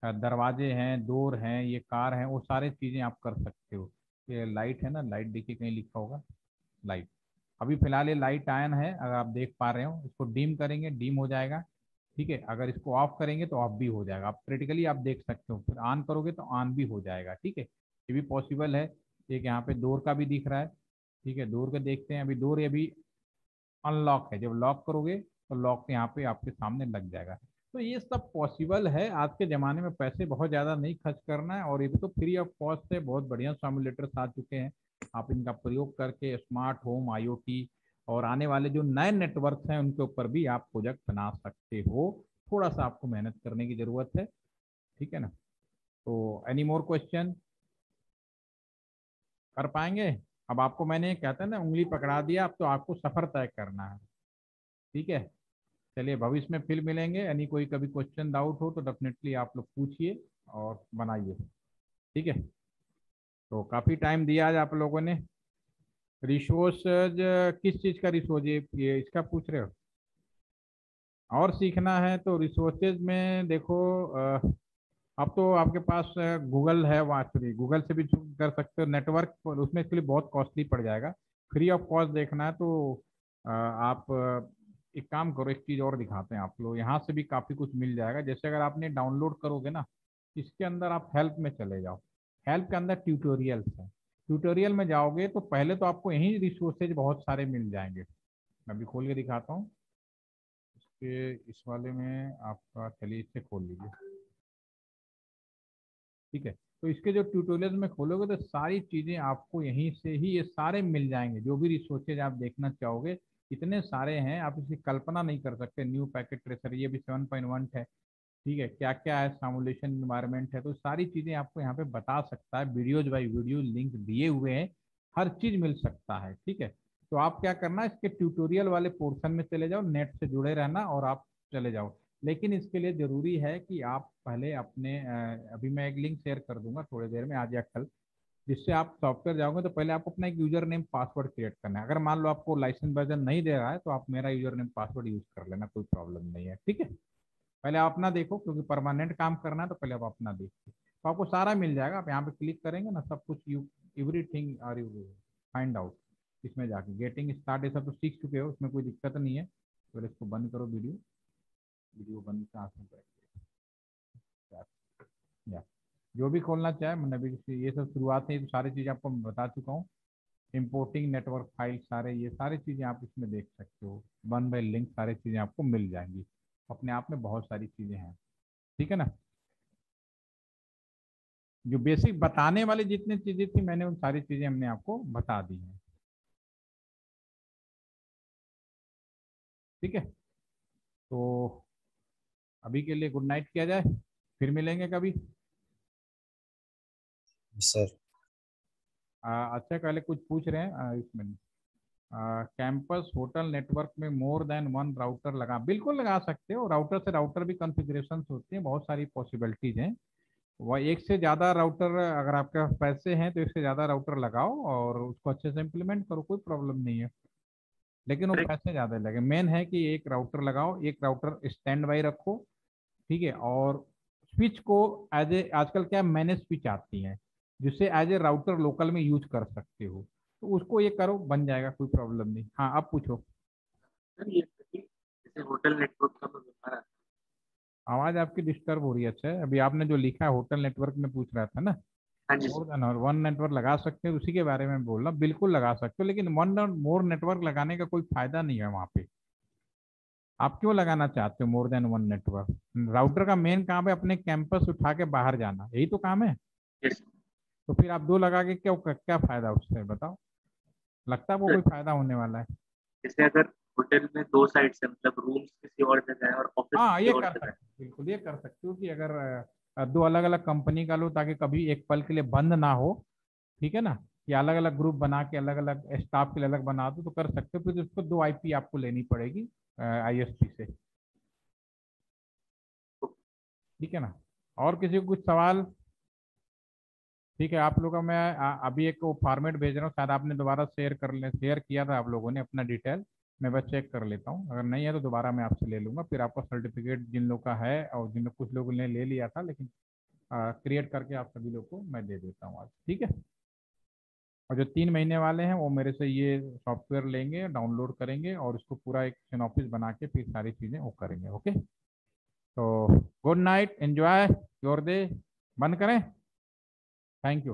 दरवाजे हैं, डोर हैं, ये कार हैं, वो सारे चीज़ें आप कर सकते हो। ये लाइट है ना, लाइट देखिए कहीं लिखा होगा, लाइट। अभी फिलहाल ये लाइट ऑन है, अगर आप देख पा रहे हो। इसको डिम करेंगे, डिम हो जाएगा। ठीक है, अगर इसको ऑफ करेंगे तो ऑफ भी हो जाएगा। आप प्रैक्टिकली आप देख सकते हो, फिर ऑन करोगे तो ऑन भी हो जाएगा। ठीक है, ये भी पॉसिबल है। एक यहाँ पे डोर का भी दिख रहा है। ठीक है, डोर के देखते हैं, अभी डोर ये भी अनलॉक है, जब लॉक करोगे तो लॉक यहाँ पे आपके सामने लग जाएगा। तो ये सब पॉसिबल है। आज के ज़माने में पैसे बहुत ज़्यादा नहीं खर्च करना है, और ये भी तो फ्री ऑफ कॉस्ट है। बहुत बढ़िया सिमुलेटर्स आ चुके हैं, आप इनका प्रयोग करके स्मार्ट होम IoT और आने वाले जो नए नेटवर्क हैं उनके ऊपर भी आप प्रोजेक्ट बना सकते हो। थोड़ा सा आपको मेहनत करने की ज़रूरत है। ठीक है ना? तो एनी मोर क्वेश्चन? कर पाएंगे? अब आपको मैंने कहता है ना, उंगली पकड़ा दिया, अब तो आपको सफ़र तय करना है। ठीक है, चलिए भविष्य में फिर मिलेंगे। यानी कोई कभी क्वेश्चन डाउट हो तो डेफिनेटली आप लोग पूछिए और बनाइए। ठीक है, तो काफ़ी टाइम दिया आज आप लोगों ने। रिसोर्सेज, किस चीज़ का रिसोर्स, ये इसका पूछ रहे हो? और सीखना है तो रिसोर्सेज में देखो, अब तो आपके पास गूगल है, वहाँ से गूगल से भी कर सकते हो। नेटवर्क उसमें इसके लिए बहुत कॉस्टली पड़ जाएगा। फ्री ऑफ कॉस्ट देखना है तो आप एक काम करो, एक चीज़ और दिखाते हैं आप लोग, यहाँ से भी काफ़ी कुछ मिल जाएगा। जैसे अगर आपने डाउनलोड करोगे ना, इसके अंदर आप हेल्प में चले जाओ। हेल्प के अंदर ट्यूटोरियल्स हैं। ट्यूटोरियल में जाओगे तो पहले तो आपको यहीं रिसोर्सेज बहुत सारे मिल जाएंगे। मैं अभी खोल के दिखाता हूँ। इसके इस वाले में आपका, चलिए इससे खोल लीजिए। ठीक है, तो इसके जो ट्यूटोरियल्स में खोलोगे तो सारी चीज़ें आपको यहीं से ही ये सारे मिल जाएंगे। जो भी रिसोर्सेज आप देखना चाहोगे, इतने सारे हैं, आप इसकी कल्पना नहीं कर सकते। न्यू पैकेट ट्रेसर, ये भी 7.1 है। ठीक है, क्या क्या है, सिमुलेशन इन्वायरमेंट है, तो सारी चीज़ें आपको यहाँ पे बता सकता है। वीडियोज बाई वीडियो लिंक दिए हुए हैं, हर चीज़ मिल सकता है। ठीक है, तो आप क्या करना, इसके ट्यूटोरियल वाले पोर्शन में चले जाओ, नेट से जुड़े रहना और आप चले जाओ। लेकिन इसके लिए ज़रूरी है कि आप पहले अपने अभी मैं एक लिंक शेयर कर दूंगा थोड़ी देर में, आज या कल, जिससे आप सॉफ्टवेयर जाओगे तो पहले आपको अपना एक यूजर नेम पासवर्ड क्रिएट करना है। अगर मान लो आपको लाइसेंस वर्जन नहीं दे रहा है तो आप मेरा यूजर नेम पासवर्ड यूज कर लेना, कोई प्रॉब्लम नहीं है। ठीक है, पहले आप अपना देखो, क्योंकि परमानेंट काम करना है तो पहले आप अपना देखिए, तो आपको सारा मिल जाएगा। आप यहाँ पे क्लिक करेंगे ना, सब कुछ you everything are you find out, इसमें जाके गेटिंग स्टार्ट, ये सब तो सीख चुके हो, इसमें कोई दिक्कत नहीं है। तो इसको बंद करो, वीडियो वीडियो बंद कहाँ से या जो भी खोलना चाहे, मैंने अभी ये सब शुरुआत है, तो सारी चीज़ आपको मैं बता चुका हूँ। इंपोर्टिंग नेटवर्क फाइल, सारे ये सारी चीज़ें आप इसमें देख सकते हो, वन बाय लिंक सारी चीज़ें आपको मिल जाएंगी। अपने आप में बहुत सारी चीज़ें हैं। ठीक है ना, जो बेसिक बताने वाली जितनी चीज़ें थी मैंने उन सारी चीज़ें हमने आपको बता दी हैं। ठीक है, तो अभी के लिए गुड नाइट किया जाए, फिर मिलेंगे कभी। सर। अच्छा, पहले कुछ पूछ रहे हैं इसमें, कैंपस होटल नेटवर्क में मोर देन वन राउटर लगा, बिल्कुल लगा सकते हो। राउटर से राउटर भी कॉन्फ़िगरेशंस होते हैं, बहुत सारी पॉसिबिलिटीज हैं। वह एक से ज़्यादा राउटर, अगर आपके पास पैसे हैं तो एक से ज़्यादा राउटर लगाओ और उसको अच्छे से इम्प्लीमेंट करो, कोई प्रॉब्लम नहीं है। लेकिन वो पैसे ज़्यादा लगे, मेन है कि एक राउटर लगाओ, एक राउटर स्टैंड बाई रखो। ठीक है, और स्विच को एज ए, आजकल क्या मैनेज स्विच आती हैं जिससे एज ए राउटर लोकल में यूज कर सकते हो, तो उसको ये करो, बन जाएगा, कोई प्रॉब्लम नहीं। हाँ, आप पूछो। सर ये जैसे होटल नेटवर्क का मैं बता रहा था। आवाज़ आपकी डिस्टर्ब हो रही है। अच्छा है, अभी आपने जो लिखा है होटल नेटवर्क में पूछ रहा था ना, हाँ जी मोर सर। देन और वन नेटवर्क लगा सकते हो, उसी के बारे में बोल रहा हूँ। बिल्कुल लगा सकते हो, लेकिन वन और मोर नेटवर्क लगाने का कोई फायदा नहीं है वहाँ पे। आप क्यों लगाना चाहते हो more than one network? Router का मेन काम है अपने कैंपस उठा के बाहर जाना, यही तो काम है। यस तो फिर आप दो लगा के क्या क्या फायदा उससे, बताओ? लगता है वो सर। कोई फायदा होने वाला है? जैसे अगर होटल में दो साइड से मतलब रूम्स किसी और जगह है और ऑफिस हाँ, किसी ये और कर जगह है। सकते हो, बिल्कुल ये कर सकते हो कि अगर दो अलग अलग कंपनी का लो, ताकि कभी एक पल के लिए बंद ना हो। ठीक है ना, कि अलग अलग ग्रुप बना के अलग अलग स्टाफ के लिए अलग बना दो तो कर सकते हो, फिर उसको दो आईपी आपको लेनी पड़ेगी आईएसपी से। ठीक है ना, और किसी को कुछ सवाल? ठीक है, आप लोगों का मैं अभी एक फॉर्मेट भेज रहा हूँ, शायद आपने दोबारा शेयर किया था आप लोगों ने अपना डिटेल। मैं बस चेक कर लेता हूँ, अगर नहीं है तो दोबारा मैं आपसे ले लूँगा, फिर आपका सर्टिफिकेट जिन लोग का है और जिन लोग, कुछ लोगों ने ले लिया था, लेकिन क्रिएट करके आप सभी लोग को मैं दे देता हूँ आज। ठीक है, और जो 3 महीने वाले हैं वो मेरे से ये सॉफ्टवेयर लेंगे, डाउनलोड करेंगे और उसको पूरा एक सिनॉप्सिस बना के फिर सारी चीज़ें वो करेंगे। ओके, तो good night, enjoy your day, बंद करें। Thank you.